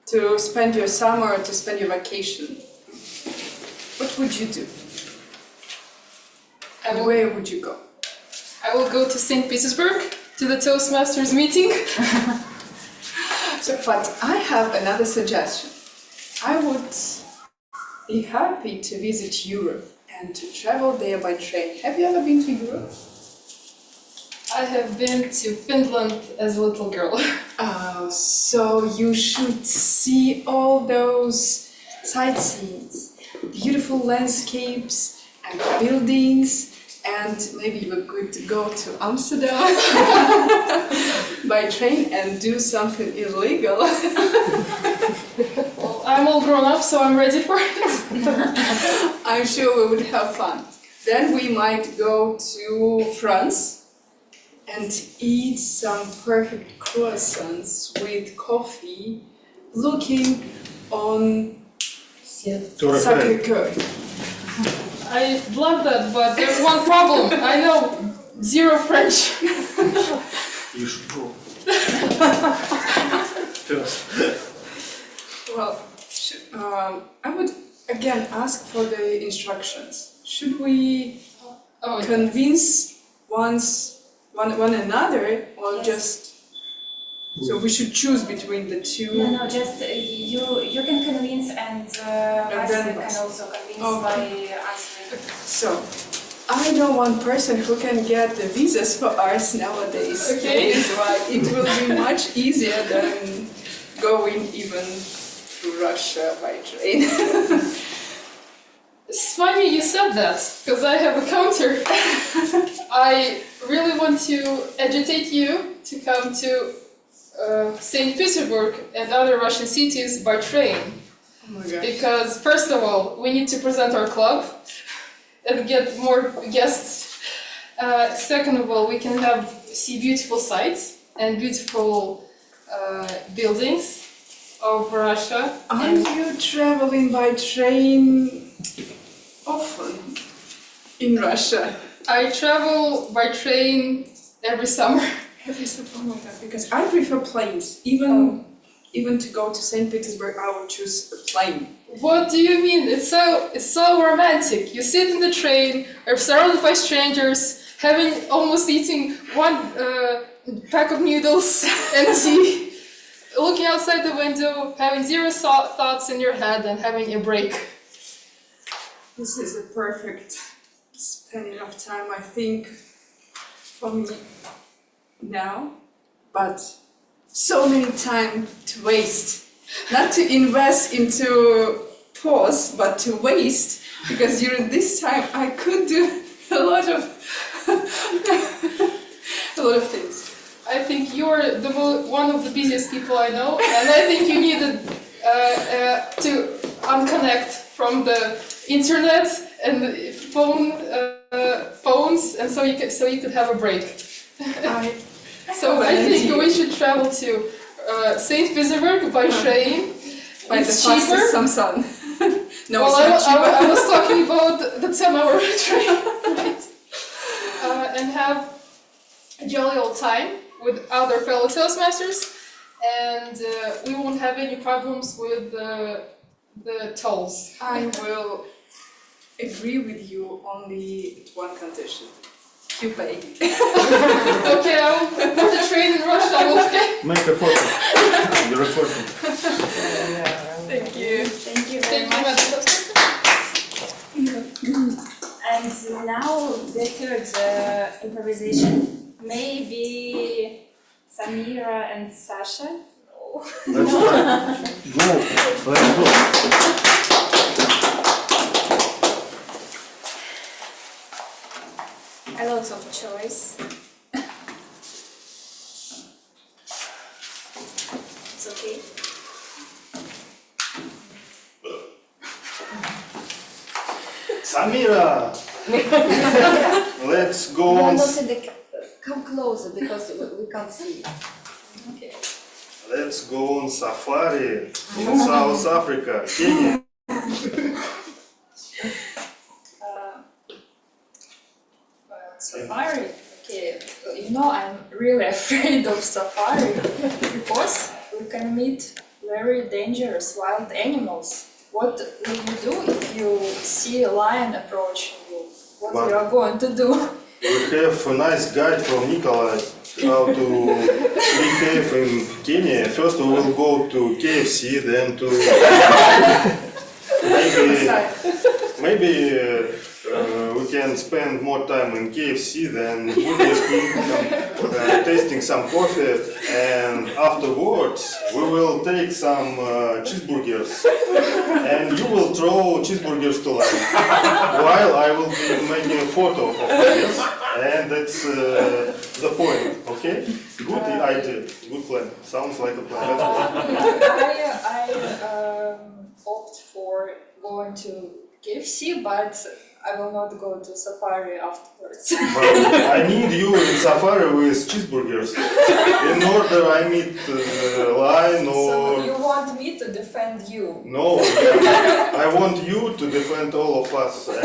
to spend your summer or to spend your vacation, what would you do? And where would you go? I will go to St. Petersburg to the Toastmasters meeting. But I have another suggestion. I would be happy to visit Europe and to travel there by train. Have you ever been to Europe? I have been to Finland as a little girl. So you should see all those sightseeings, beautiful landscapes and buildings, and maybe we could go to Amsterdam by train and do something illegal. Well, I'm all grown up, so I'm ready for it. I'm sure we would have fun. Then we might go to France and eat some perfect croissants with coffee, looking on Sacré-Cœur. I love that, but there's one problem. I know 0 French. You should go. First. Well, I would again ask for the instructions. Should we convince one another, or just so we should choose between the two? No, just you can convince and Vasya can also convince by answering. So, I know one person who can get the visas for us nowadays. Okay. That is why it will be much easier than going even to Russia by train. It's funny you said that, because I have a counter. I really want to agitate you to come to St. Petersburg and other Russian cities by train. Oh my gosh. Because first of all, we need to present our club and get more guests. Second of all, we can see beautiful sites and beautiful buildings of Russia. Aren't you traveling by train often in Russia? I travel by train every summer. Oh my god, because I prefer planes. Even to go to St. Petersburg, I would choose a plane. What do you mean? It's so romantic. You sit in the train, are surrounded by strangers, almost eating one pack of noodles and tea, looking outside the window, having zero thoughts in your head, and having a break. This is a perfect spending of time, I think, for me now. But so many time to waste. Not to invest into pause, but to waste. Because during this time I could do a lot of things. I think you're one of the busiest people I know, and I think you needed to unconnect from the internet and the phones, and so you could have a break. So I think we should travel to St. Petersburg by train. By it's the cheaper. fastest Samsung. No, Well, it's not cheaper. I was talking about the 10-hour train, right? And have a jolly old time with other fellow Toastmasters, and we won't have any problems with the tolls. I will agree with you only at one condition. You pay. Okay, I will put the train in Russia, I will pay. Make a photo. You're recording. Thank you. Thank you very Thank you, much. Madam Toastmaster. And now the third improvisation. Maybe Samira and Sasha? Let's try. Go. Let's go. A lot of choice. It's okay. Samira! Let's go No, on. not in the, come closer because we can't see. Okay. Let's go on safari in South Africa, Kenya. Safari? Okay, you know, I'm really afraid of safari because we can meet very dangerous wild animals. What will you do if you see a lion approaching you? What you are going to do? We have a nice guide from Nikolai how to behave in Kenya. First we will go to KFC, then to maybe we can spend more time in KFC than Burger King, tasting some coffee, and afterwards we will take some cheeseburgers, and you will throw cheeseburgers to life, while I will be making a photo of this, and that's the point, okay? Good idea, good plan, sounds like a plan. I opt for going to KFC, but I will not go to safari afterwards. But I need you in safari with cheeseburgers. In order I meet lion or... So you want me to defend you? No, I want you to defend all of us. And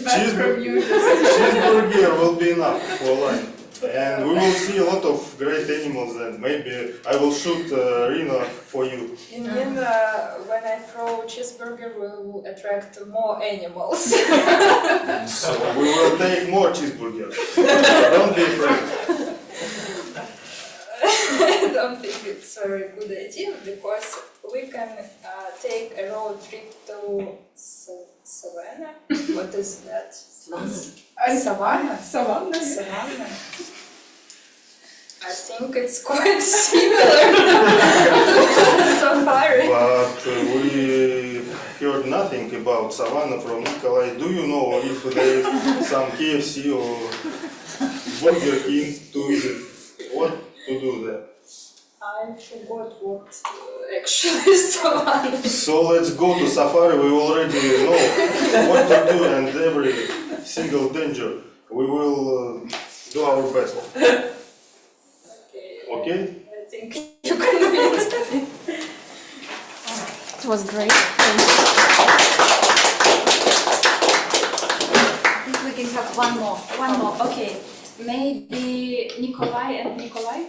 cheeseburger will be enough for lion. And we will see a lot of great animals, and maybe I will shoot Rina for you. You mean when I throw cheeseburger, we will attract more animals? So we will take more cheeseburgers. Don't be afraid. I don't think it's a very good idea because we can take a road trip to Savannah. What is that? Savannah? Savannah? Savannah. I think it's quite similar to safari. But we heard nothing about Savannah from Nikolai. Do you know if there is some KFC or Burger King to visit? report worked actually, So let's go to Safari. We already know what to do and every single danger. We will do our best. Okay? I think you convinced me. It was great. Thank you. I think we can have one more. One more. Okay. Maybe Nikolai and Nikolai.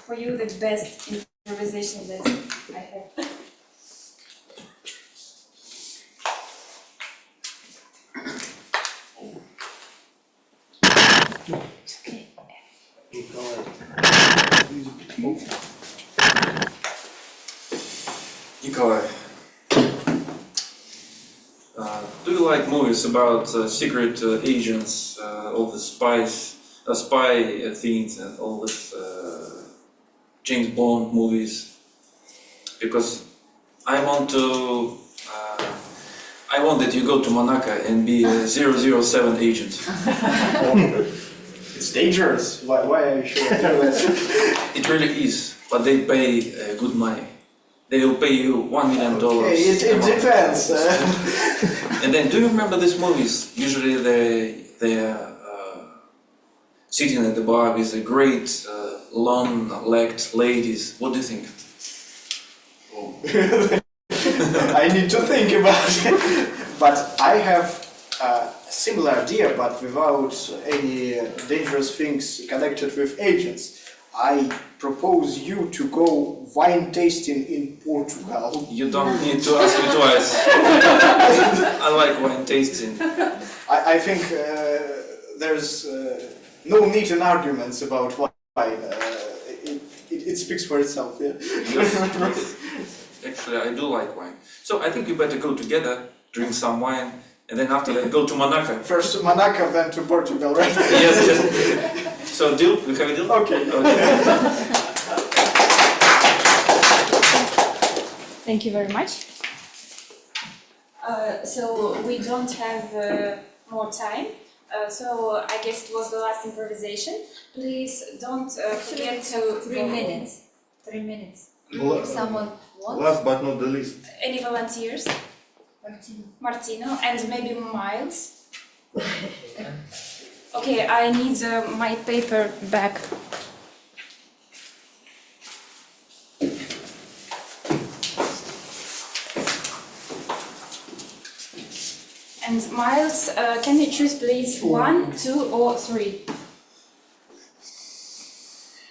For you, the best improvisation that I have. Nikolai, do you like movies about secret agents, all the spy things, and all this James Bond movies? Because I want that you go to Monaco and be a 007 agent. It's dangerous. Why are you sure do that? It really is, but they pay good money. They will pay you $1 million. Okay, it depends. And then, do you remember these movies? Usually they're sitting at the bar with the great long-legged ladies. What do you think? I need to think about it. But I have a similar idea, but without any dangerous things connected with agents. I propose you to go wine tasting in Portugal. You don't need to ask me twice. I like wine tasting. I think there's no need in arguments about wine. It speaks for itself. Yeah. Yes. Actually, I do like wine. So I think you better go together, drink some wine, and then after that go to Monaco. First to Monaco, then to Portugal, right? Yes. So deal? We have a deal? Okay. Thank you very much. So we don't have more time. So I guess it was the last improvisation. Please don't forget to 3 minutes. 3 minutes. Well, If someone wants. Last but not the least. any volunteers. Martino and maybe Miles. Okay, I need my paper back. And Miles, can you choose please 1, 2 or 3?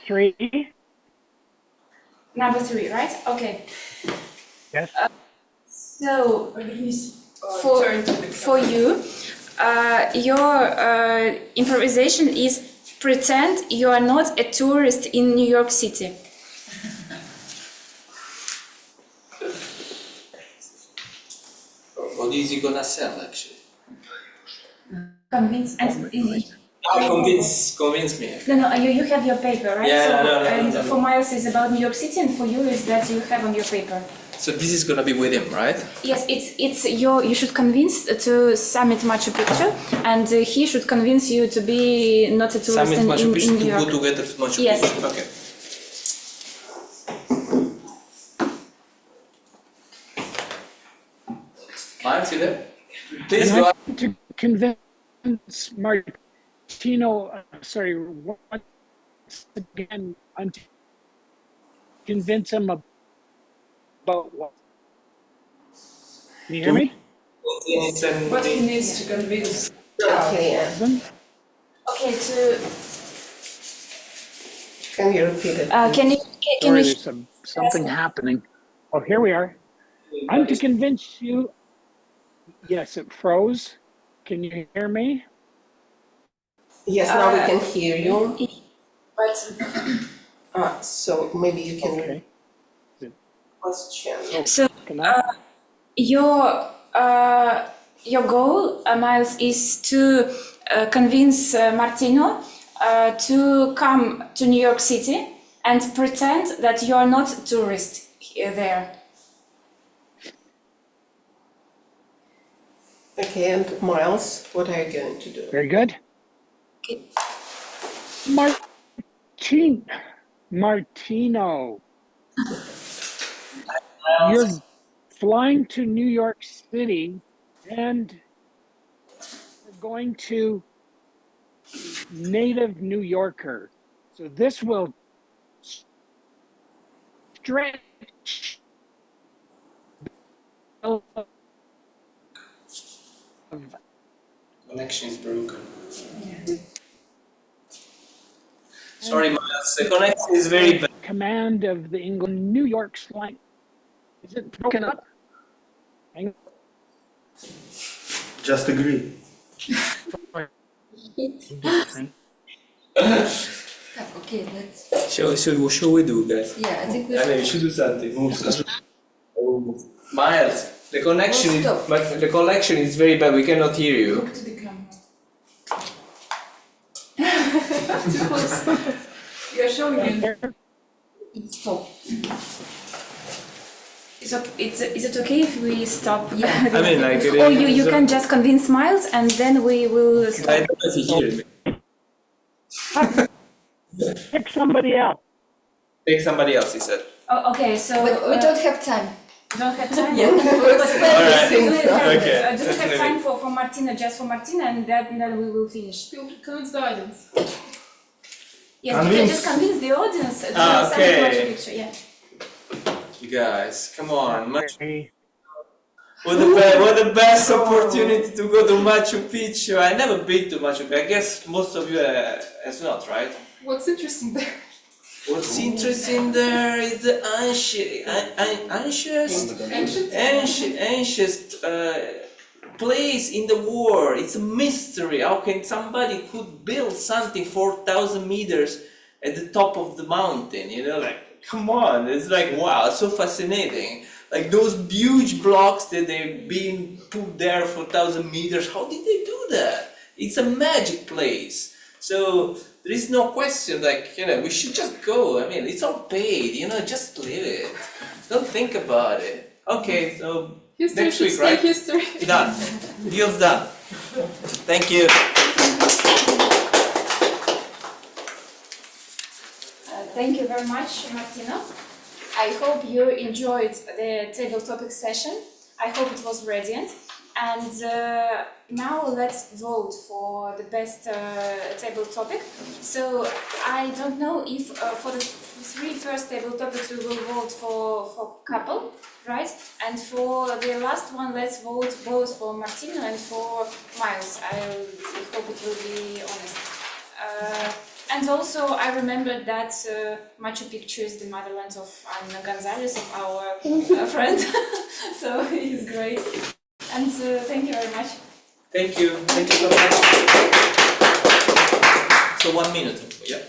3. Number 3, right? Okay. Yes. So for you, your improvisation is pretend you are not a tourist in New York City. What is he gonna sell actually? Convince and easy. Convince me. No, you have your paper, right? Yeah, so, no. And for Miles is about New York City, and for you is that you have on your paper. So this is gonna be with him, right? Yes, it's your. You should convince to summit Machu Picchu, and he should convince you to be not a tourist Summit Machu in Picchu New to York. go together to Machu Yes. Picchu. Okay. Miles, you there? Please And go. I want to convince Martino, once again, to convince him about what? Can you hear me? But he needs to convince. Okay, Husband? Okay, can you repeat it? can you Sorry, there's something happening. Oh, here we are. I'm to convince you. Yes, it froze. Can you hear me? Yes, now we can hear you. but So maybe you can Okay. question. so Can I? your goal, Miles, is to convince Martino to come to New York City and pretend that you are not a tourist there. Okay, and Miles, what are you going to do? Very good. Okay. Martino, you're flying to New York City and you're going to native New Yorker. So this will stretch of Connection is broken. Sorry, Miles, the connection is very bad. command of the English New York slang. Is it broken up? Hang Just agree. on. Okay, let's. Shall we do, guys? Yeah, I think I mean, we should do something. Miles, the connection is, Stop. but the connection is very bad. We cannot hear you. Look to the camera. You're showing it. Stop. Is it okay if we stop? Yeah. I mean, like. Or you can just convince Miles and then we will I stop. don't know if he hears me. Pick somebody else. Take somebody else, he said. Oh, okay, so But we don't have time. don't have time. Yeah. Alright. We will have, Okay, just have definitely. time for Martina, just for Martina, and then we will finish. Convince the audience. Yes, Convince. just convince the audience. To Ah, send a okay. picture. Yeah. You guys, come on. Okay. What the best opportunity to go to Machu Picchu. I never been to Machu Picchu. I guess most of you has not, right? What's interesting there? What's interesting there is the ancient place in the world. It's a mystery. How can somebody could build something 4,000 meters at the top of the mountain? You know, like, come on. It's like, wow, it's so fascinating. Like those huge blocks that they've been put there for 1,000 meters. How did they do that? It's a magic place. So there is no question, like, you know, we should just go. I mean, it's all paid, you know, just live it. Don't think about it. Okay, so History next should week, stay right? history. Done. Deal's done. Thank you. Thank you very much, Martina. I hope you enjoyed the table topic session. I hope it was radiant. And now let's vote for the best table topic. So I don't know if for the three first table topics we will vote for couple, right? And for the last one, let's vote both for Martina and for Miles. I hope it will be honest. And also, I remembered that Machu Picchu is the motherland of Anna Gonzalez, of our friend. So he's great. And thank you very much. Thank you. Thank you so much. So 1 minute. Yeah.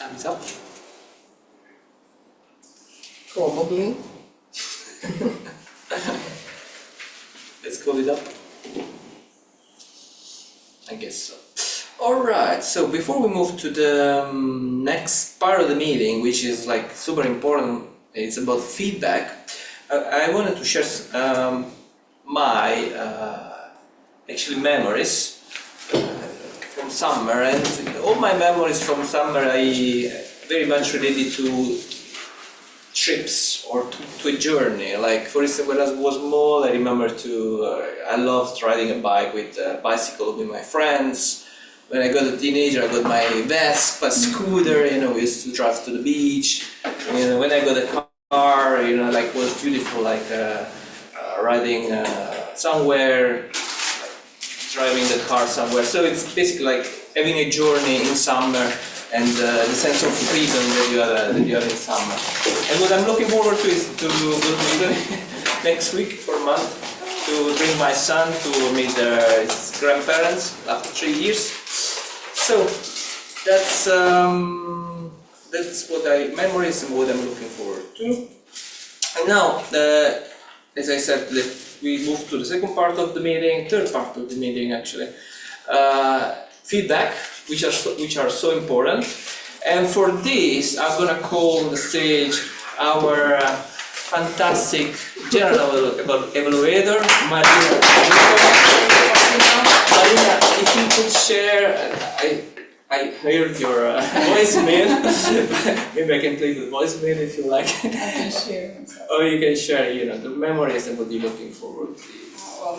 Thumbs up. Probably. Let's call it up. I guess so. Alright, so before we move to the next part of the meeting, which is like super important, it's about feedback. I wanted to share my actually memories from summer, and all my memories from summer I very much related to trips or to a journey. Like, for instance, when I was small, I remember I loved riding a bicycle with my friends. when I got a teenager, I got my Vespa scooter, we used to drive to the beach. When I got a car, like was beautiful, like riding somewhere, driving the car somewhere. So it's basically like having a journey in summer and the sense of freedom that you have in summer. And what I'm looking forward to is to go to Italy next week for a month to bring my son to meet his grandparents after 3 years. So that's what memories and what I'm looking forward to. And now, as I said, we move to the second part of the meeting, third part of the meeting actually. Feedback, which are so important. And for this, I'm gonna call the stage our fantastic general evaluator, Marina. Marina, if you could share, I heard your voicemail. Maybe I can play the voicemail if you like. I can share. Or you can share, the memories and what you're looking forward to. Well,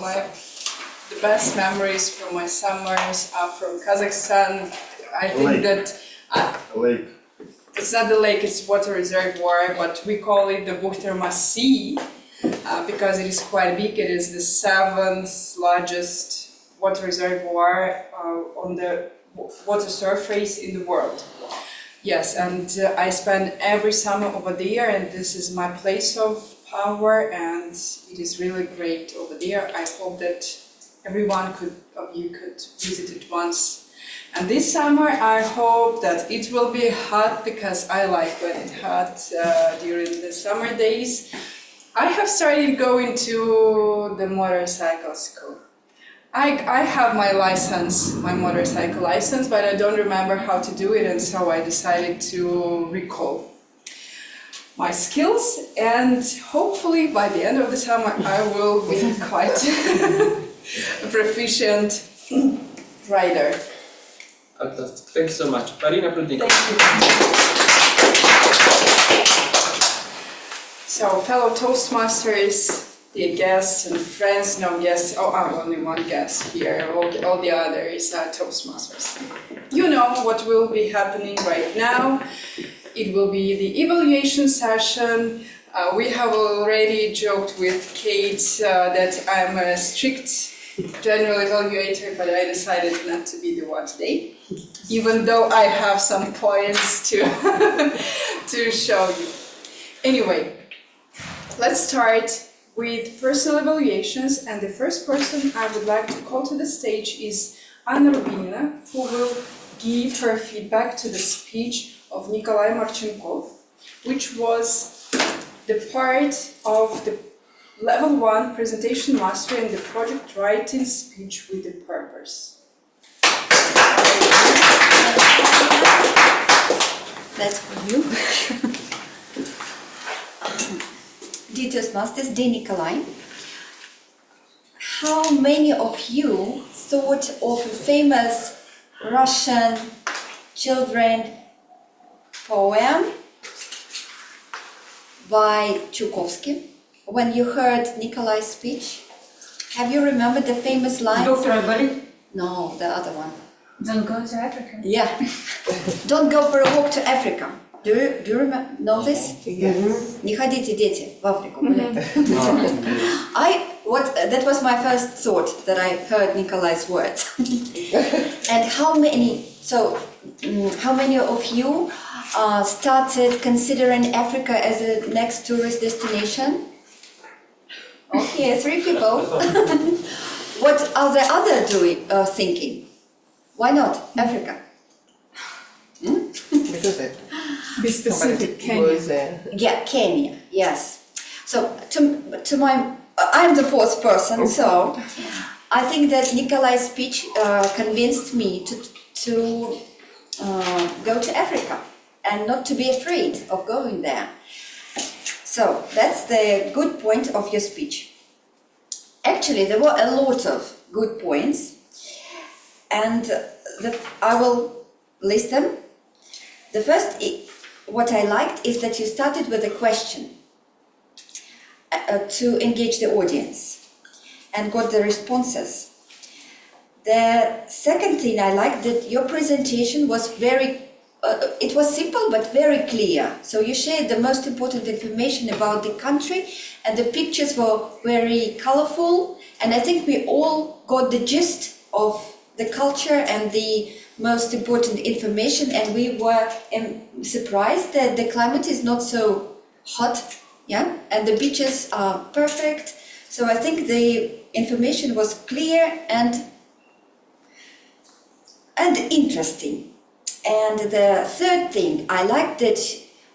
the best memories from my summers are from Kazakhstan. I think that Lake. it's not the lake, it's water reservoir, but we call it the Bukhtermasi because it is quite big. It is the 7th largest water reservoir on the water surface in the world. Yes, and I spend every summer over there, and this is my place of power, and it is really great over there. I hope that everyone of you could visit it once. And this summer I hope that it will be hot, because I like when it's hot during the summer days. I have started going to the motorcycle school. I have my license, my motorcycle license, but I don't remember how to do it, and so I decided to recall my skills, and hopefully by the end of the summer I will be quite a proficient rider. Fantastic. Thank you so much. Marina Prudnik. Thank you. So, fellow Toastmasters, dear guests and friends, no guests, I'm only one guest here, all the others are Toastmasters. You know what will be happening right now. It will be the evaluation session. We have already joked with Kate that I'm a strict general evaluator, but I decided not to be the one today, even though I have some points to, to show you. Anyway, let's start with personal evaluations, and the first person I would like to call to the stage is Anna Rubinina, who will give her feedback to the speech of Nikolai Marchenkov, which was the part of the Level 1 Presentation Mastery and the Project Writing Speech with a Purpose. That's for you. Dear Toastmasters, dear Nikolai, how many of you thought of a famous Russian children poem by Chukovsky when you heard Nikolai's speech? Have you remembered the famous line? Dr. Abari? No, the other one. Don't go to Africa. Yeah. Don't go for a walk to Africa. Do you remember, know this? Не ходите, дети, в Африку. That was my first thought that I heard Nikolai's words. And how many of you started considering Africa as a next tourist destination? Okay, 3 people. What are the others thinking? Why not Africa? Because Be specific, Kenya. Yeah, Kenya, yes. So, I'm the 4th person, so I think that Nikolai's speech convinced me to go to Africa and not to be afraid of going there. So, that's the good point of your speech. Actually, there were a lot of good points, and I will list them. The first, what I liked is that you started with a question to engage the audience and got the responses. The second thing I liked that your presentation was it was simple but very clear. So you shared the most important information about the country, and the pictures were very colorful, and I think we all got the gist of the culture and the most important information, and we were surprised that the climate is not so hot, yeah, and the beaches are perfect. So I think the information was clear and interesting. And the third thing, I liked that,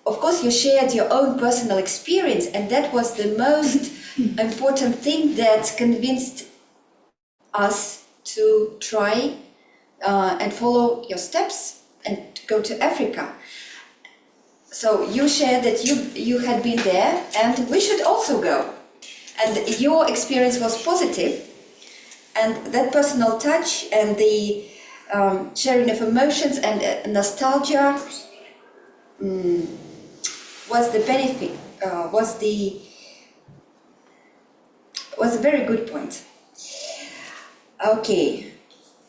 of course, you shared your own personal experience, and that was the most important thing that convinced us to try and follow your steps and go to Africa. So you shared that you had been there, and we should also go. And your experience was positive, and that personal touch and the sharing of emotions and nostalgia was the benefit, was a very good point. Okay,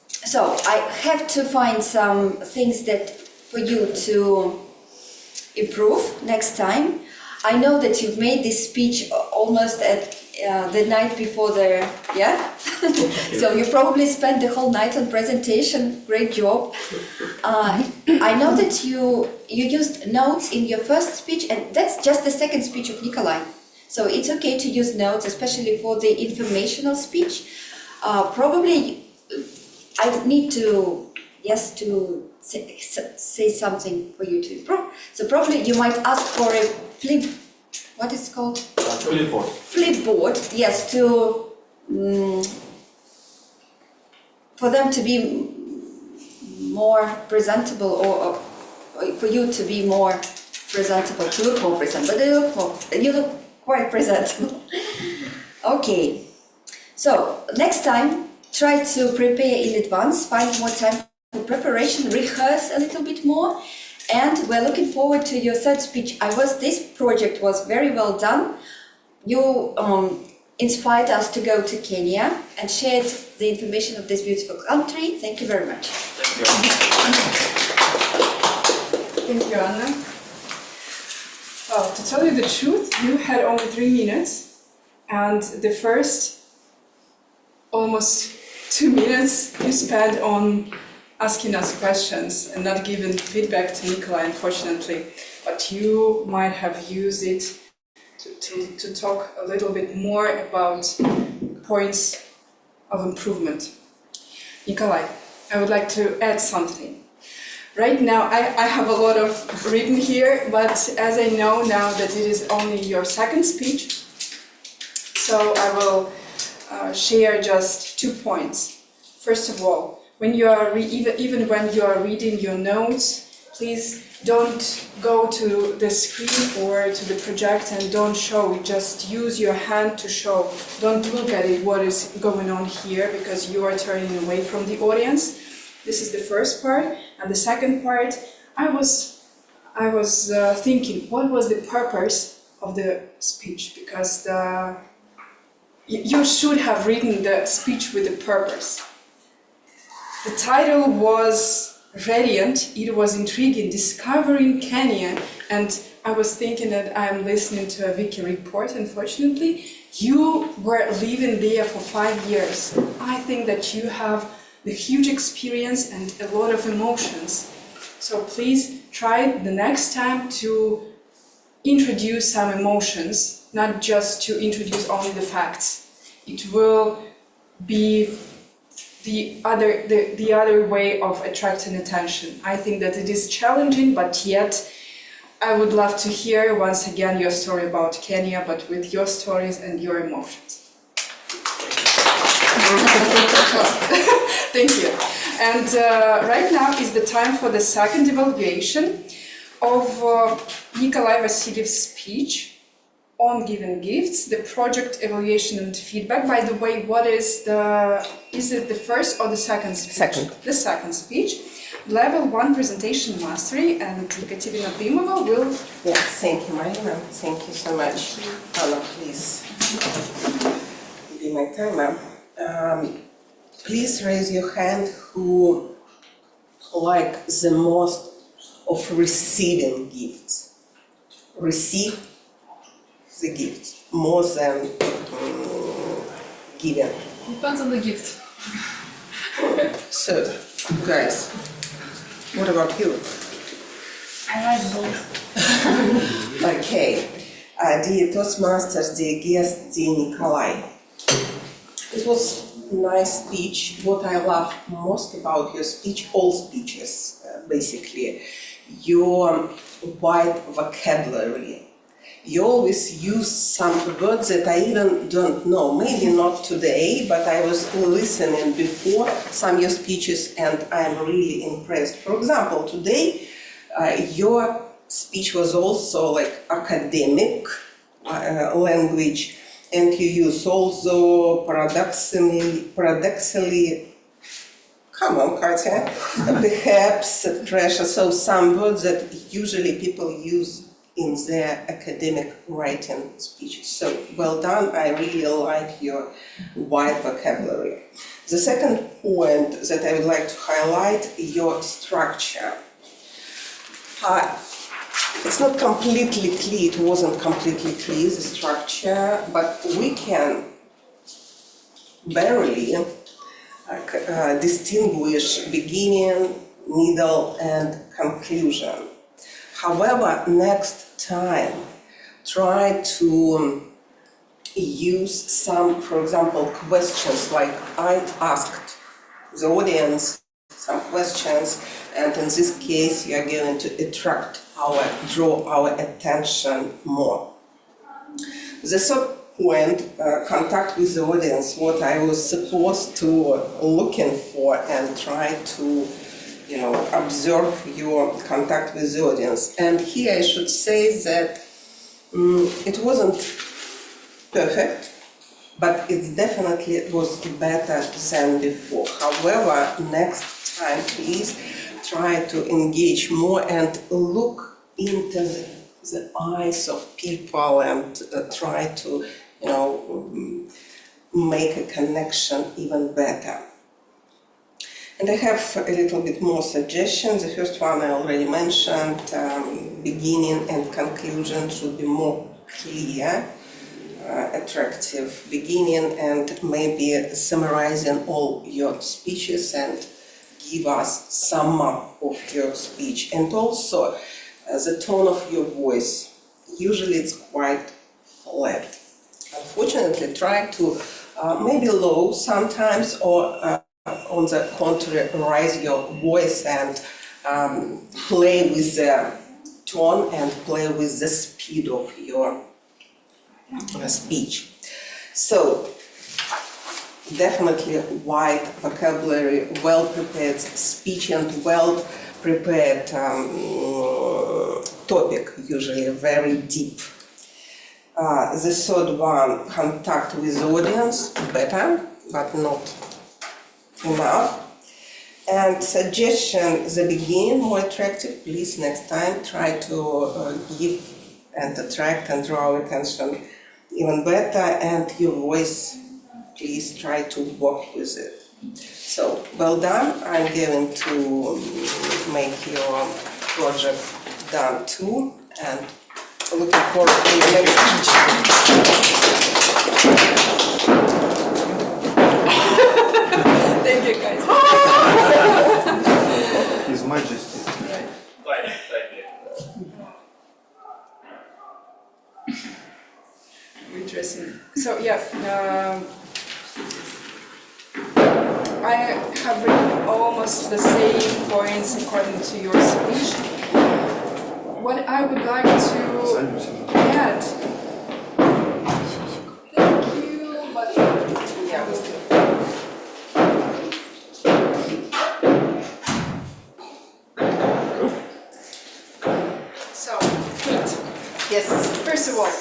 so I have to find some things that for you to improve next time. I know that you've made this speech almost at the night before so you probably spent the whole night on presentation. Great job. I know that you used notes in your first speech, and that's just the second speech of Nikolai. So it's okay to use notes, especially for the informational speech. Probably I need to say something for you to improve. So probably you might ask for a what is it called? Flipboard. Flipboard, yes, to for them to be more presentable, or for you to be more presentable, to look more presentable. You look quite presentable. Okay, so next time try to prepare in advance, find more time for preparation, rehearse a little bit more. And we're looking forward to your third speech. This project was very well done. You inspired us to go to Kenya and shared the information of this beautiful country. Thank you very much. Thank you. Thank you, Anna. Well, to tell you the truth, you had only 3 minutes, and the first almost 2 minutes you spent on asking us questions and not giving feedback to Nikolai, unfortunately. But you might have used it to talk a little bit more about points of improvement. Nikolai, I would like to add something. Right now, I have a lot of written here, but as I know now that it is only your second speech, so I will share just 2 points. First of all, when you are even when you are reading your notes, please don't go to the screen or to the projector and don't show it. Just use your hand to show. Don't look at it, what is going on here, because you are turning away from the audience. This is the first part. And the second part, I was thinking, what was the purpose of the speech? Because you should have written the speech with a purpose. The title was radiant, it was intriguing, discovering Kenya, and I was thinking that I'm listening to a wiki report. Unfortunately, you were living there for 5 years. I think that you have the huge experience and a lot of emotions. So please try the next time to introduce some emotions, not just to introduce only the facts. It will be the other way of attracting attention. I think that it is challenging, but yet I would love to hear once again your story about Kenya, but with your stories and your emotions. Thank you. And right now is the time for the second evaluation of Nikolai Vasilyev's speech on giving gifts, the project evaluation and feedback. By the way, is it the first or the second speech? Second. The second speech. Level 1 presentation mastery, and Ekaterina Dymova will... Yeah, thank you, Marina. Thank you so much. Anna, please be my timer. please raise your hand who like the most of receiving gifts. Receive the gift more than giving. Depends on the gift. So, guys, what about you? I like both. Okay, dear Toastmasters, dear guest, dear Nikolai. It was a nice speech. What I love most about your speech, all speeches, basically, your wide vocabulary. You always use some words that I even don't know, maybe not today, but I was listening before some of your speeches and I'm really impressed. For example, today, your speech was also like academic language, and you use also paradoxically, come on, Katya, perhaps, pressure, so some words that usually people use in their academic writing speeches. So well done, I really like your wide vocabulary. The second point that I would like to highlight, your structure. It's not completely clear, it wasn't completely clear, the structure, but we can barely distinguish beginning, middle, and conclusion. However, next time, try to use some, for example, questions like I asked the audience some questions, and in this case you are going to draw our attention more. The third point, contact with the audience, what I was supposed to looking for and try to observe your contact with the audience. And here I should say that it wasn't perfect, but it definitely was better than before. However, next time please try to engage more and look into the eyes of people and try to make a connection even better. And I have a little bit more suggestions. The first one I already mentioned, beginning and conclusion should be more clear, attractive beginning, and maybe summarizing all your speeches and give us sum up of your speech. And also the tone of your voice. Usually it's quite flat. Unfortunately, try to maybe low sometimes, or on the contrary, raise your voice and play with the tone and play with the speed of your speech. So, definitely wide vocabulary, well-prepared speech and well-prepared topic, usually very deep. The third one, contact with the audience, better, but not enough. And suggestion, the beginning more attractive, please next time try to give and attract and draw attention even better, and your voice, please try to work with it. So, well done. I'm going to make your project done too, and looking forward to your next speech. Thank you, guys. His Majesty. Interesting. So yeah, I have written almost the same points according to your speech. What I would like to add. Thank you, but yeah, we'll do. So, Kate. Yes. First of all,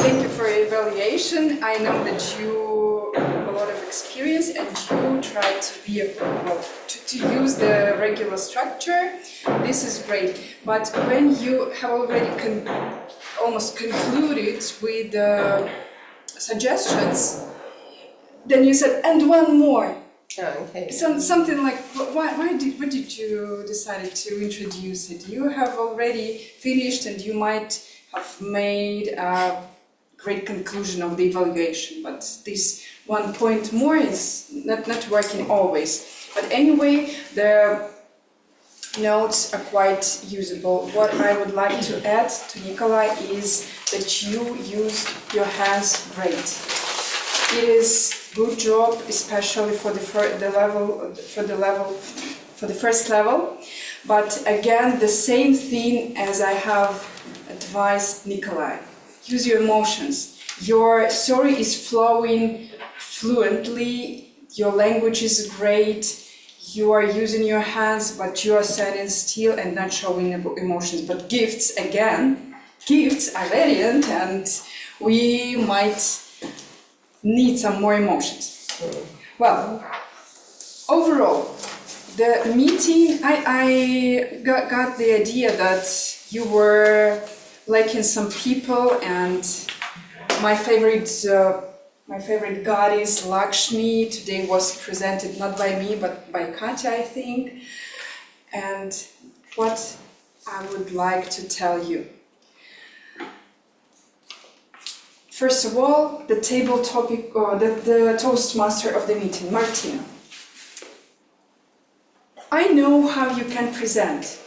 thank you for your evaluation. I know that you have a lot of experience and you try to be to use the regular structure. This is great. But when you have already almost concluded with the suggestions, then you said, and one more. Okay. Something like, why did you decide to introduce it? You have already finished and you might have made a great conclusion of the evaluation, but this 1 point more is not working always. But anyway, the notes are quite usable. What I would like to add to Nikolai is that you use your hands great. It is good job, especially for the first level. But again, the same thing as I have advised Nikolai. Use your emotions. Your story is flowing fluently. Your language is great. You are using your hands, but you are standing still and not showing emotions. But gifts, again, gifts are radiant, and we might need some more emotions. Well, overall, the meeting, I got the idea that you were lacking some people, and my favorite goddess Lakshmi today was presented not by me but by Katya, I think. And what I would like to tell you. First of all, the table topic, or the Toastmaster of the meeting, Martina. I know how you can present.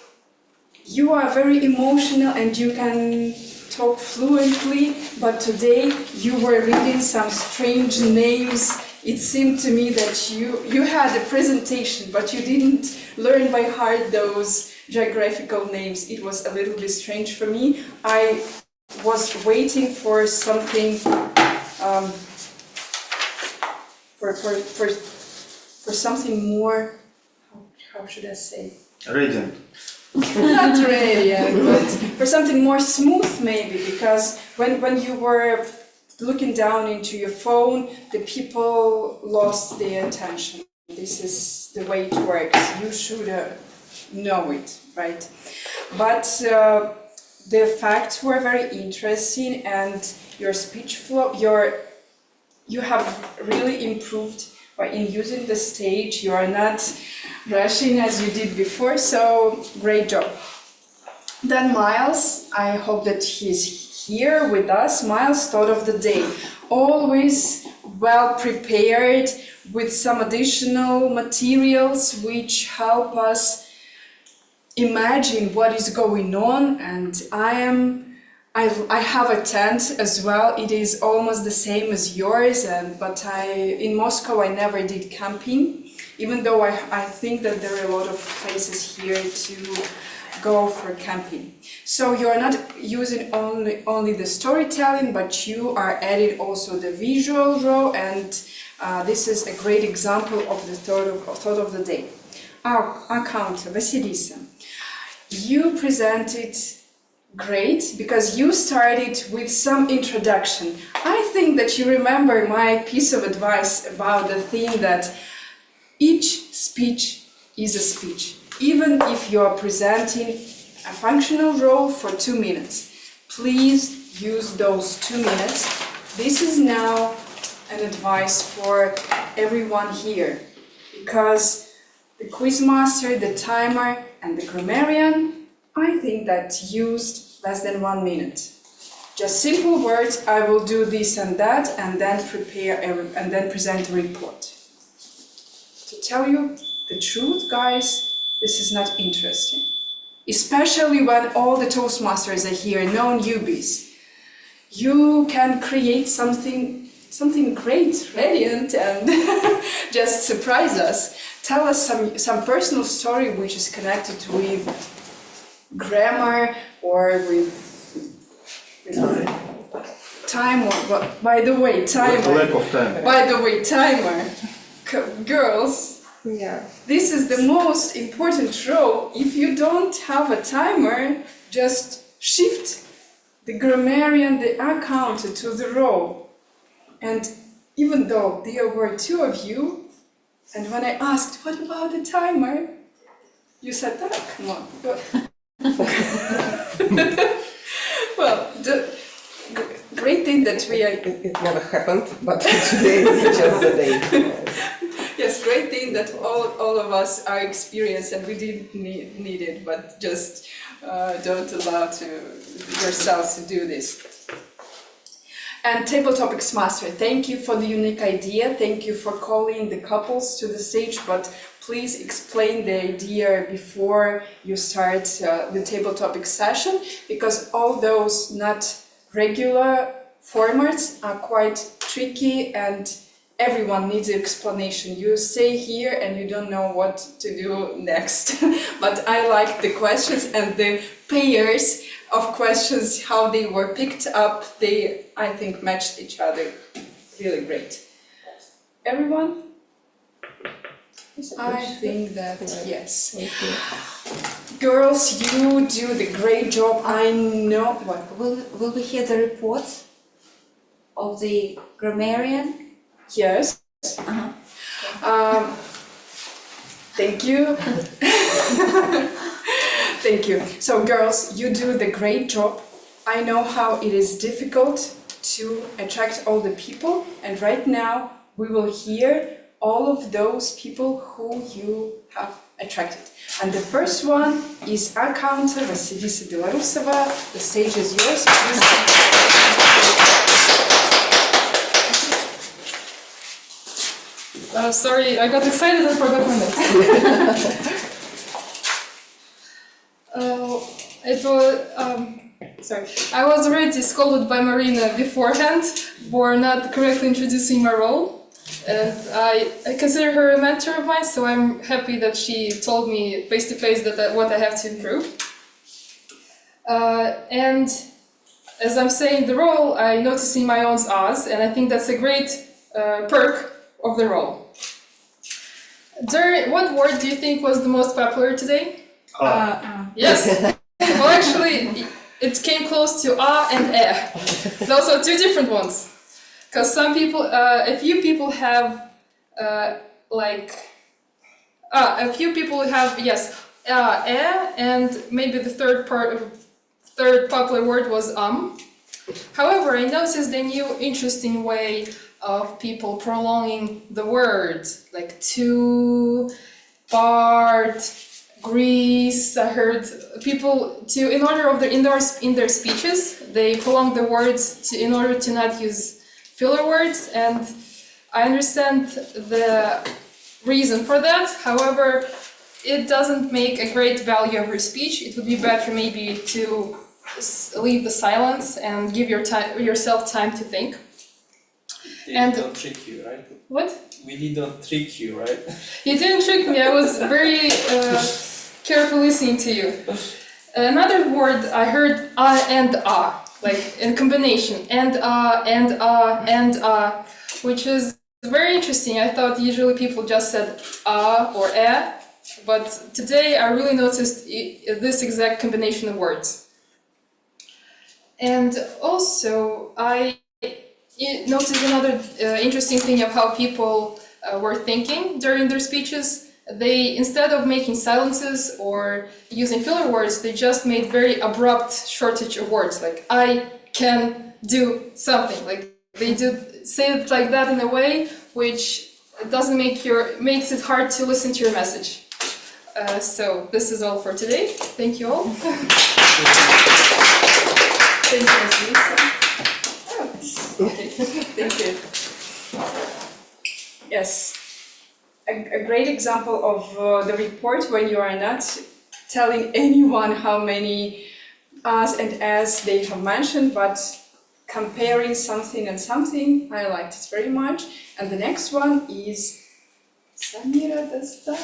You are very emotional and you can talk fluently, but today you were reading some strange names. It seemed to me that you had a presentation, but you didn't learn by heart those geographical names. It was a little bit strange for me. I was waiting for something, for something more, how should I say? Radiant. Not radiant, but for something more smooth maybe, because when you were looking down into your phone, the people lost their attention. This is the way it works. You should know it, right? But the facts were very interesting, and your speech flow, you have really improved in using the stage. You are not rushing as you did before, so great job. Then Miles, I hope that he's here with us. Miles, thought of the day. Always well prepared with some additional materials which help us imagine what is going on. And I have a tent as well. It is almost the same as yours, but in Moscow I never did camping, even though I think that there are a lot of places here to go for camping. So you are not using only the storytelling, but you are adding also the visual row, and this is a great example of the thought of the day. Our counter, Vasilisa, you presented great, because you started with some introduction. I think that you remember my piece of advice about the thing that each speech is a speech. Even if you are presenting a functional role for 2 minutes, please use those 2 minutes. This is now an advice for everyone here, because the quizmaster, the timer, and the grammarian, I think that used less than 1 minute. Just simple words, I will do this and that, and then present a report. To tell you the truth, guys, this is not interesting. Especially when all the Toastmasters are here, no newbies. You can create something great, radiant, and just surprise us. Tell us some personal story which is connected with grammar or with time. Or, by the way, timer. Lack of time. By the way, timer. Girls, Yeah. this is the most important row. If you don't have a timer, just shift the grammarian, the accountant to the row. And even though there were 2 of you, and when I asked, what about the timer? You said that, come on. Well, the great thing that we are... It never happened, but today is just the day. Yes, great thing that all of us are experienced and we didn't need it, but just don't allow to yourselves to do this. And Table Topics Master, thank you for the unique idea. Thank you for calling the couples to the stage, but please explain the idea before you start the Table Topics session, because all those not regular formats are quite tricky and everyone needs an explanation. You stay here and you don't know what to do next. But I like the questions and the pairs of questions, how they were picked up. They, I think, matched each other really great. Everyone? I think that yes. Girls, you do the great job. I know. What? Will we hear the reports of the grammarian? Yes. Thank you. Thank you. So girls, you do the great job. I know how it is difficult to attract all the people, and right now we will hear all of those people who you have attracted. And the first one is our counter, Vasilisa Belarusova. The stage is yours. Sorry, I got excited and forgot my notes. It was, sorry, I was already scolded by Marina beforehand for not correctly introducing my role. And I consider her a mentor of mine, so I'm happy that she told me face to face that what I have to improve. And as I'm saying the role, I notice in my own ahs, and I think that's a great perk of the role. What word do you think was the most popular today? Yes. Well, actually, it came close to and Those are two different ones. Because some people, a few people have yes, and maybe the third popular word was However, I noticed a new interesting way of people prolonging the words, like to, part, Greece. I heard people in their speeches, they prolong the words in order to not use filler words, and I understand the reason for that. However, it doesn't make a great value of your speech. It would be better maybe to leave the silence and give yourself time to think. And don't trick you, right? What? We did not trick you, right? You didn't trick me. I was very carefully listening to you. Another word I heard and like in combination, and which is very interesting. I thought usually people just said or but today I really noticed this exact combination of words. And also I noticed another interesting thing of how people were thinking during their speeches. They, instead of making silences or using filler words, they just made very abrupt shortage of words, like I can do something. Like they did say it like that in a way which doesn't makes it hard to listen to your message. So this is all for today. Thank you all. Thank you, Lisa. Okay. Thank you. Yes. A great example of the report when you are not telling anyone how many us and as they have mentioned, but comparing something and something. I liked it very much. And the next one is Samira Dasta.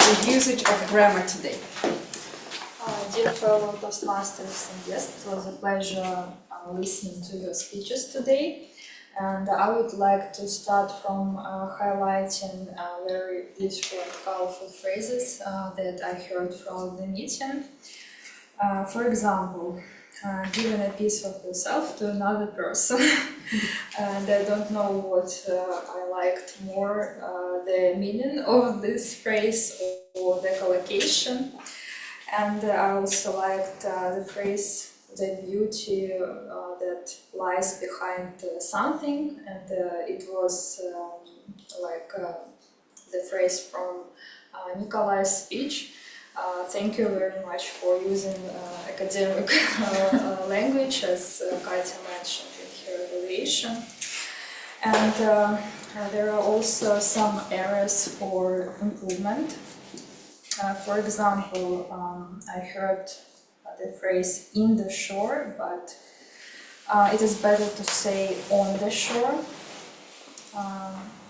The usage of grammar today. Dear fellow Toastmasters and guests, it was a pleasure listening to your speeches today. And I would like to start from highlighting very useful and powerful phrases that I heard from the meeting. For example, giving a piece of yourself to another person. And I don't know what I liked more, the meaning of this phrase or the collocation. And I also liked the phrase the beauty that lies behind something, and it was the phrase from Nikolai's speech. Thank you very much for using academic language, as Katya mentioned in her evaluation. And there are also some areas for improvement. For example, I heard the phrase "in the shore," but it is better to say "on the shore."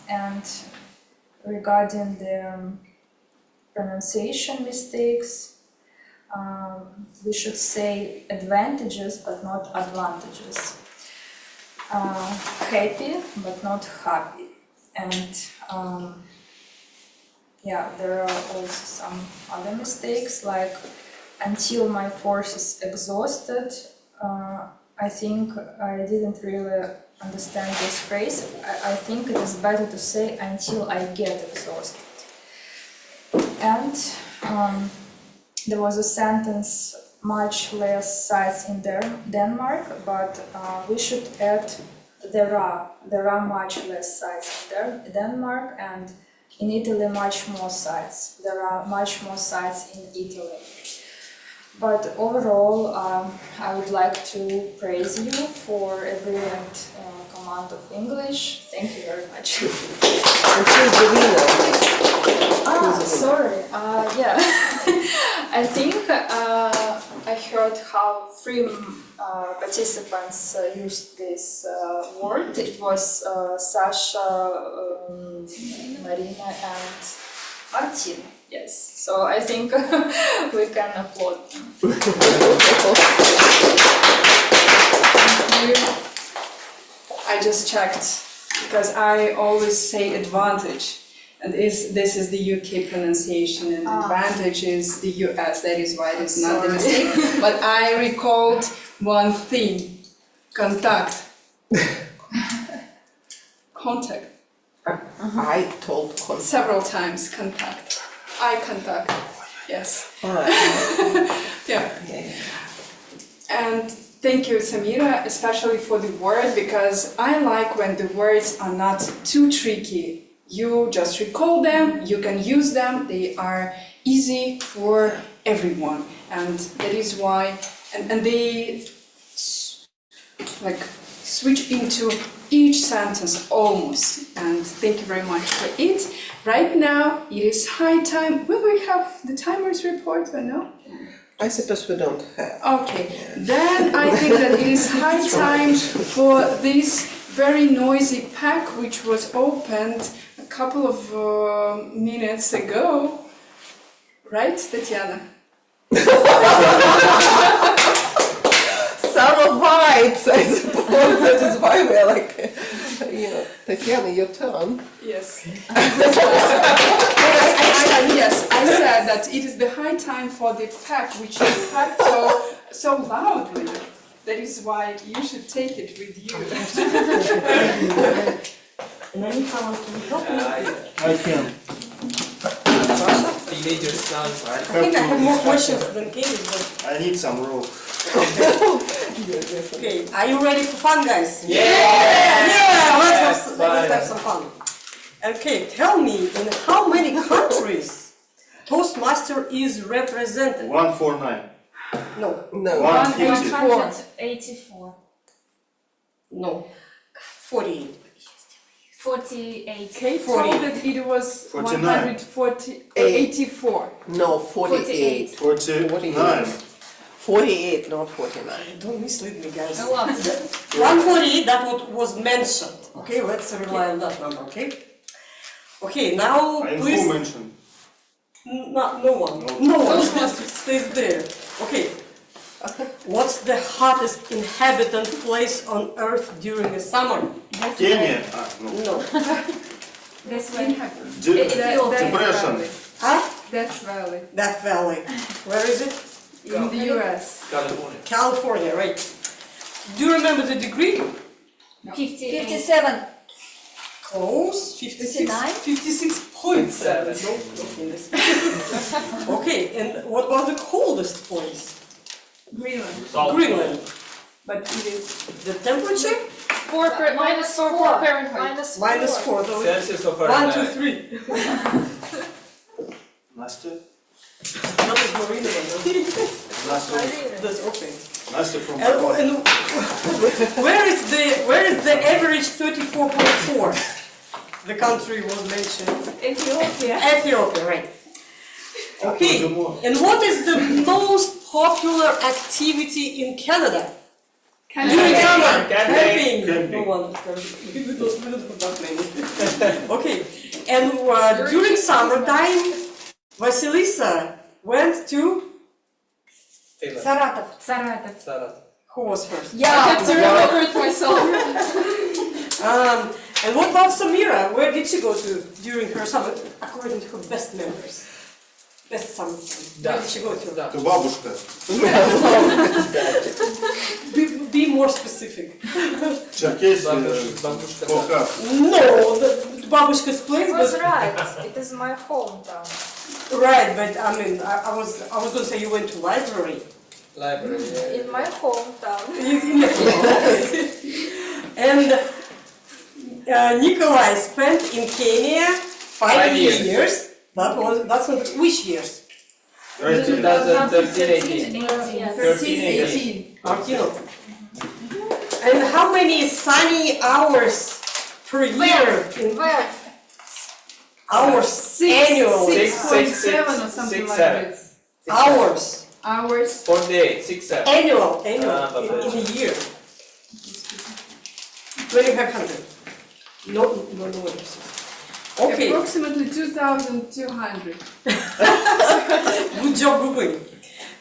And regarding the pronunciation mistakes, we should say advantages but not advantages. Happy but not happy. And there are also some other mistakes, like until my force is exhausted. I think I didn't really understand this phrase. I think it is better to say until I get exhausted. And there was a sentence, much less sites in Denmark, but we should add there are much less sites in Denmark, and in Italy much more sites. There are much more sites in Italy. But overall, I would like to praise you for a brilliant command of English. Thank you very much. And who's the winner? Sorry. Yeah. I think I heard how three participants used this word. It was Sasha, Marina, and Martin. Yes. So I think we can applaud them. I just checked, because I always say advantage, and this is the UK pronunciation, and advantage is the US, that is why it's not the mistake. But I recalled one thing, contact. Contact. I told contact. Several times, contact. Eye contact, yes. Yeah. And thank you, Samira, especially for the word, because I like when the words are not too tricky. You just recall them, you can use them, they are easy for everyone. And that is why, and they switch into each sentence almost. And thank you very much for it. Right now, it is high time. Will we have the timers report or no? I suppose we don't have. Okay, then I think that it is high time for this very noisy pack, which was opened a couple of minutes ago. Right, Tatiana? Summer vibes, I suppose. That is why we're like, Tatiana, your turn. Yes. Yes, I said that it is the high time for the pack, which is packed so loudly. That is why you should take it with you. And then someone can help me. I can. Teenager sounds I think I have more questions than Katie, but... I need some rope. Okay, are you ready for fun, guys? Yeah! Yeah! Let's have some fun. Okay, tell me, in how many countries Toastmaster is represented? 149. No. No. 150. 184. No. 48. 48. Kate told that it was 49. 84. No, 48. 49. 48, not 49. Don't mislead me, guys. I love it. 148, that what was mentioned. Okay, let's rely on that number, okay? Okay, now And please... who mentioned? No one. No one stays there. Okay. What's the hottest inhabited place on Earth during the summer? Kenya? No. No. That's when Depression. Huh? Death Valley. Death Valley. Where is it? In the US. California. California, right. Do you remember the degree? 57. Close. 56. 56.7. Okay, and what was the coldest place? Greenland. Greenland. But it is The temperature? Minus 4 Fahrenheit. -4. So Celsius or 1, 2, Fahrenheit? 3. Настя? That is Marina. Настя, That's okay. Настя from And, Poland. and where is the average 34.4? The country was mentioned. Ethiopia. Ethiopia, right? Okay. And what is the most popular activity in Canada? During summer. Camping. Camping. No one. We don't have that many. Okay. And during summertime, Vasilisa went to. Finland. Saratov. Saratov. Who was first? I have to remember it myself. And what about Samira? Where did she go to during her summer, according to her best memories? Best summer. Where did she go to? To бабушка. Be more specific. Черкесия, Бабушка. Кавказ. No, the babushka's place, It was but right. It is my hometown. right. But I mean, I was going to say you went to library. Library. Yeah. In my hometown. And Nikolai spent in Kenya 5 years. That's not which years? 2013, 18. 13, 18. Arkino. And how many sunny hours per year? Where? Hours annually. 6.7 or something like 6.7. this. Hours. Hours. 48, 6, 7. Annual but in a year. 2,500. No. Okay. Approximately 2,200. Good job googling.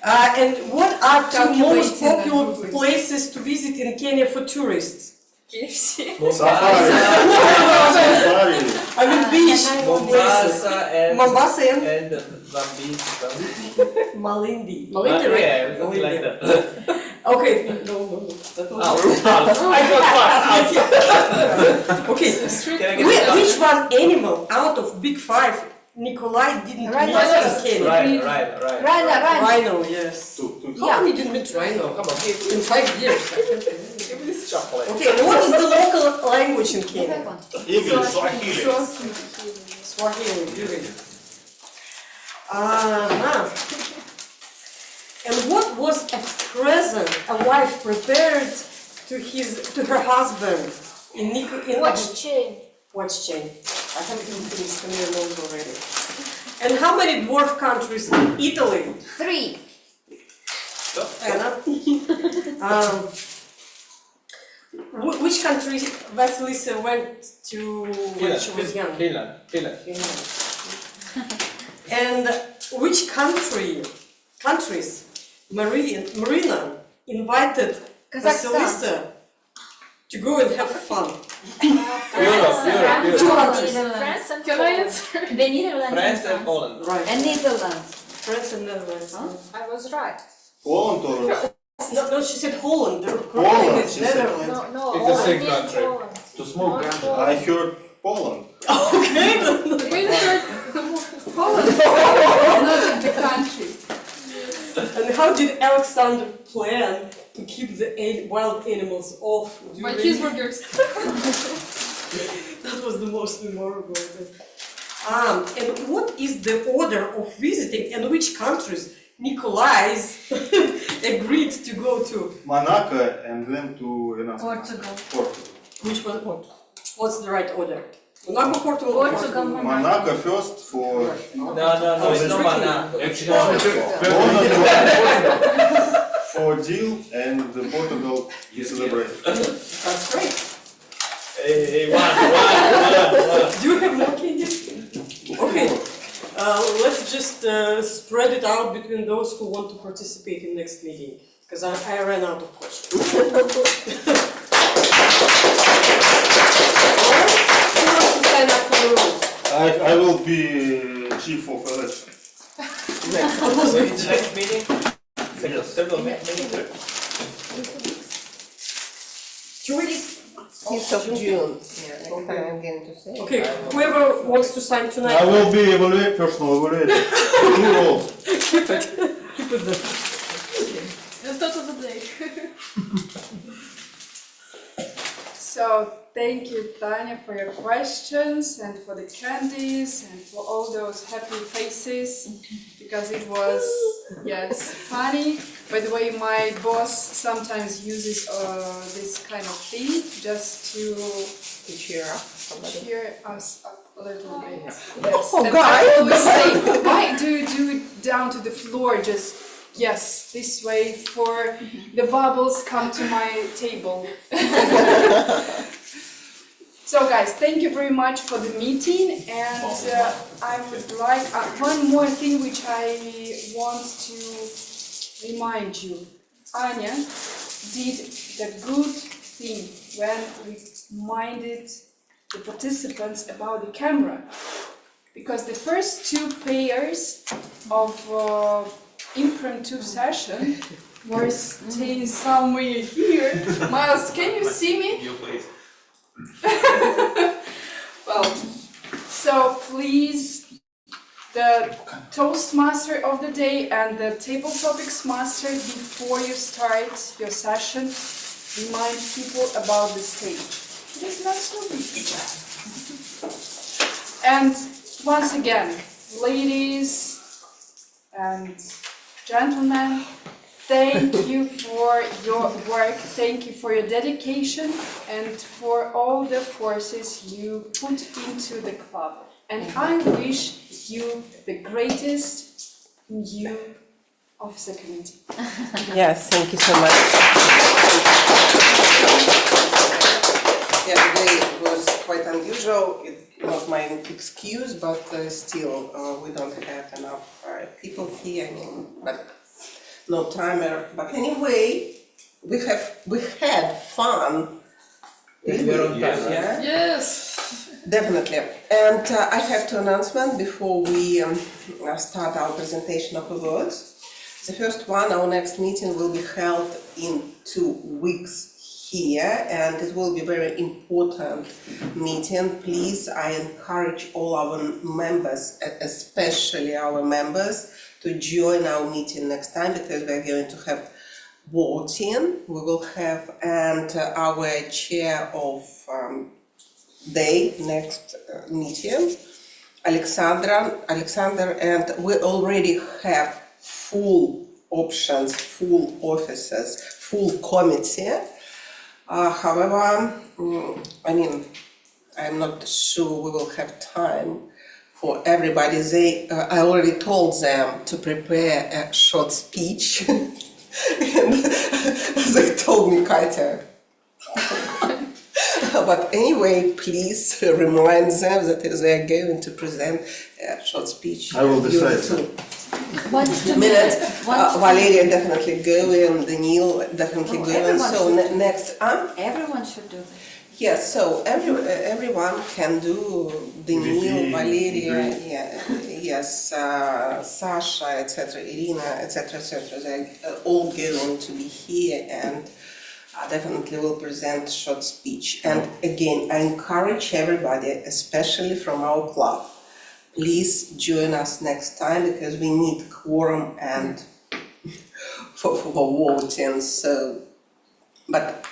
And what are two most Calculating and popular googling. places to visit in Kenya for tourists? KFC. Safari. Safari. I mean beach places. Mombasa and Mombasa and Bambis. Malindi. Malindi, right? Yeah, something like that. Okay. No. I got Okay. Can I get Which one animal out of big five Nikolai didn't meet in Kenya? Right. Rhino, yes. How Yeah. many didn't meet rhino? Come on, in 5 years. Give me this chocolate. Okay, and what is the local language in Kenya? English, Swahili. Swahili, good. And what was a present a wife prepared to her husband in Watch chain. Watch chain. I think these familiar names already. And how many dwarf countries? Italy. 3. Anna. Which country Vasilisa went to when she was young? Finland. And which countries Marina invited Vasilisa to go and have fun? Europe. Two countries. France and Can I Poland. answer? The Netherlands France and and Poland. Right. And Netherlands. France and Netherlands. I was right. Poland or No, she said Holland. The Poland, correct is she said. Netherlands. No, It's the same only country. Poland. To smoke Not ganja. Poland. I heard Poland. Okay. We heard Poland is not in the country. And how did Alexander plan to keep the wild animals off My during... cheeseburgers. That was the most memorable. And what is the order of visiting and which countries Nikolai's agreed to go to? Monaco and then to Portugal. Which one? What's the right order? Monaco, Portugal, Portugal, Monaco first for No, it's not Monaco. for deal and the Portugal celebrate. That's great. Hey, one. Do you have more candy? Okay. Let's just spread it out between those who want to participate in next meeting, because I ran out of questions. Who wants to sign up for the rules? I will be chief of election. Next meeting? Several meetings. 6th of June. Yeah, I'm going to say. Okay, whoever wants to sign tonight. I will be personal evaluator. 2 roles. Keep it there. Это So thank you, Tanya, for your questions and for the candies and for all those happy faces, because it was, yes, funny. By the way, my boss sometimes uses this kind of thing just to cheer up. cheer us up a little bit. Yes. Oh, And guys. I always say, why do you do it down to the floor? Just, yes, this way for the bubbles come to my table. So guys, thank you very much for the meeting, and I would like one more thing which I want to remind you. Anya did the good thing when we reminded the participants about the camera, because the first two pairs of impromptu session were staying somewhere here. Miles, can you see me? Your place. Well, so please, the Toastmaster of the day and the Table Topics Master, before you start your session, remind people about the stage. It is not so big. And once again, ladies and gentlemen, thank you for your work, thank you for your dedication, and for all the forces you put into the club. And I wish you the greatest new officer committee. Yes, thank you so much. Yeah, today was quite unusual. It's not my excuse, but still, we don't have enough people here. I mean, but no timer. But anyway, we had fun. Yeah? Yes. Definitely. And I have two announcements before we start our presentation of awards. The first one, our next meeting will be held in 2 weeks here, and it will be a very important meeting. Please, I encourage all our members, especially our members, to join our meeting next time, because we are going to have voting. We will have, and our chair of day next meeting, Alexander, and we already have full options, full officers, full committee. However, I mean, I'm not sure we will have time for everybody. I already told them to prepare a short speech, and they told me, Katya. But anyway, please remind them that they are going to present a short speech. I will decide. 1 to 2 minutes. Valeria definitely go, and Daniil definitely go, and so next. Everyone should do that. Yes, so everyone can do. Daniil, Valeria, yes, Sasha, etc., Irina, etc., They're all going to be here, and definitely will present short speech. And again, I encourage everybody, especially from our club, please join us next time, because we need quorum and for voting. So, but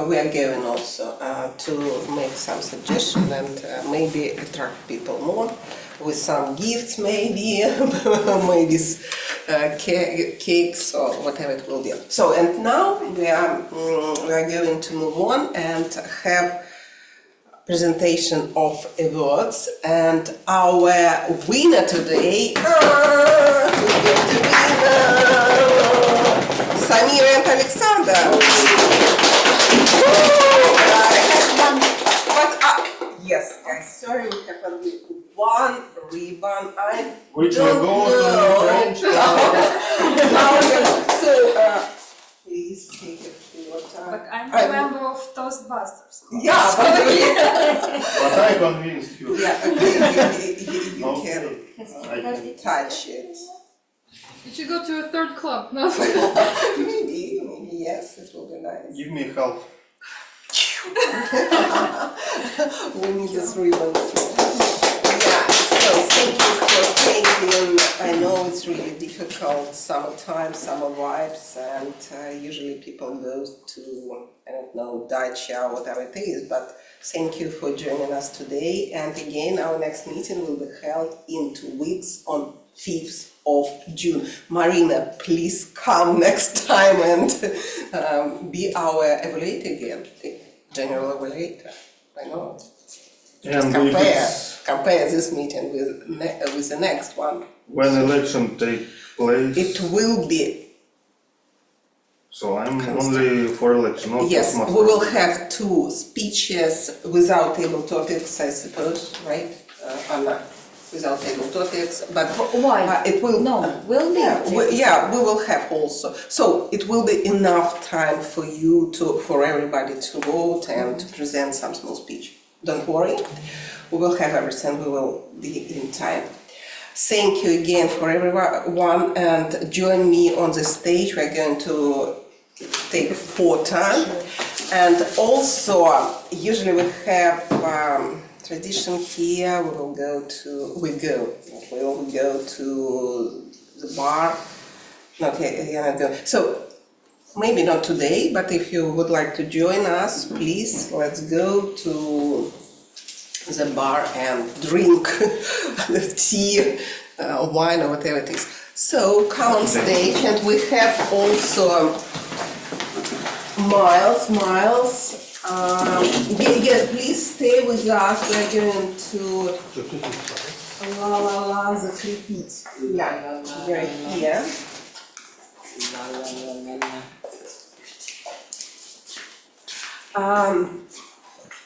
we are going also to make some suggestions and maybe attract people more with some gifts, maybe maybe cakes or whatever it will be. So, and now we are going to move on and have presentation of awards, and our winner today, Samira and Alexander. Yes, guys, sorry, we have only one ribbon. Which will go to French. So, please take a few time. But I'm a member of Toastbusters. Yeah, but But I convinced you. yeah, you can touch it. You should go to a third club. No. Maybe, yes, it will be nice. Give me help. We need this ribbon. Yeah, so thank you for taking. I know it's really difficult. difficult summertime, summer vibes, and usually people go to, I don't know, dacha or whatever it is, but thank you for joining us today. And again, our next meeting will be held in 2 weeks on 5th of June. Marina, please come next time and be our evaluator again, general evaluator. I know. Just compare this meeting with the next one. When election take place. It will be. So I'm only for election, not Yes, Toastmasters. we will have 2 speeches without table topics, I suppose, right, Anna? Without table topics, but Why? it will. No, we'll need we will have also. So it will be enough time for you for everybody to vote and to present some small speech. Don't worry, we will have everything. We will be in time. Thank you again for everyone, and join me on the stage. We're going to take a photo, and also usually we have tradition here. We will go to the bar. Not yet. So maybe not today, but if you would like to join us, please let's go to the bar and drink tea, wine, or whatever it is. So come on stage, and we have also Miles. Yes, please stay with us. We're going to закрепить. Yeah, you're here.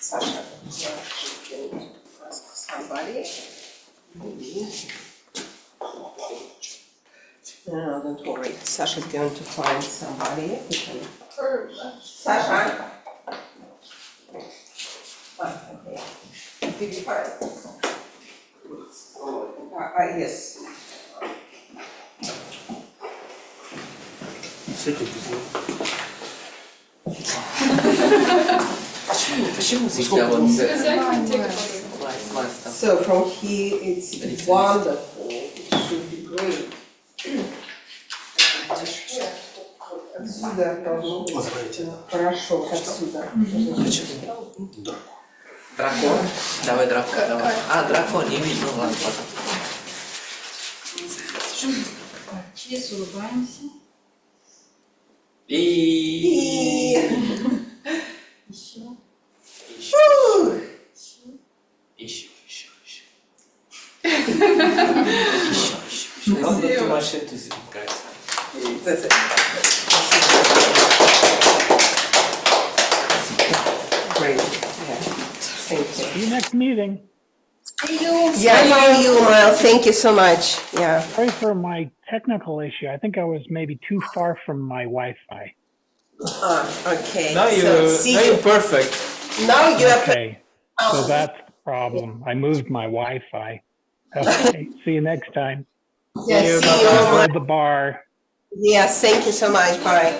Sasha, can you ask somebody? No, don't worry. Sasha's going to find somebody who can. Sasha. Okay. Did you find? Yes. Почему Because I can take a photo. So from here it's wonderful. It should be great. Отсюда должно быть хорошо, отсюда. Дракон? Давай дракон, давай. Дракон, не видно, ладно, потом. Через улыбаемся. И... Еще. Еще. Not too much enthusiasm, guys. That's it. Great. Yeah. Thank you. See you next meeting. See you. Yeah, you, Miles. Thank you so much. Yeah. Sorry for my technical issue. I think I was maybe too far from my Wi-Fi. Okay. Now you're perfect. Now you are. Okay, so that's the problem. I moved my Wi-Fi. Okay, see you next time. Yeah, see you. Enjoy the bar. Yes, thank you so much. Bye.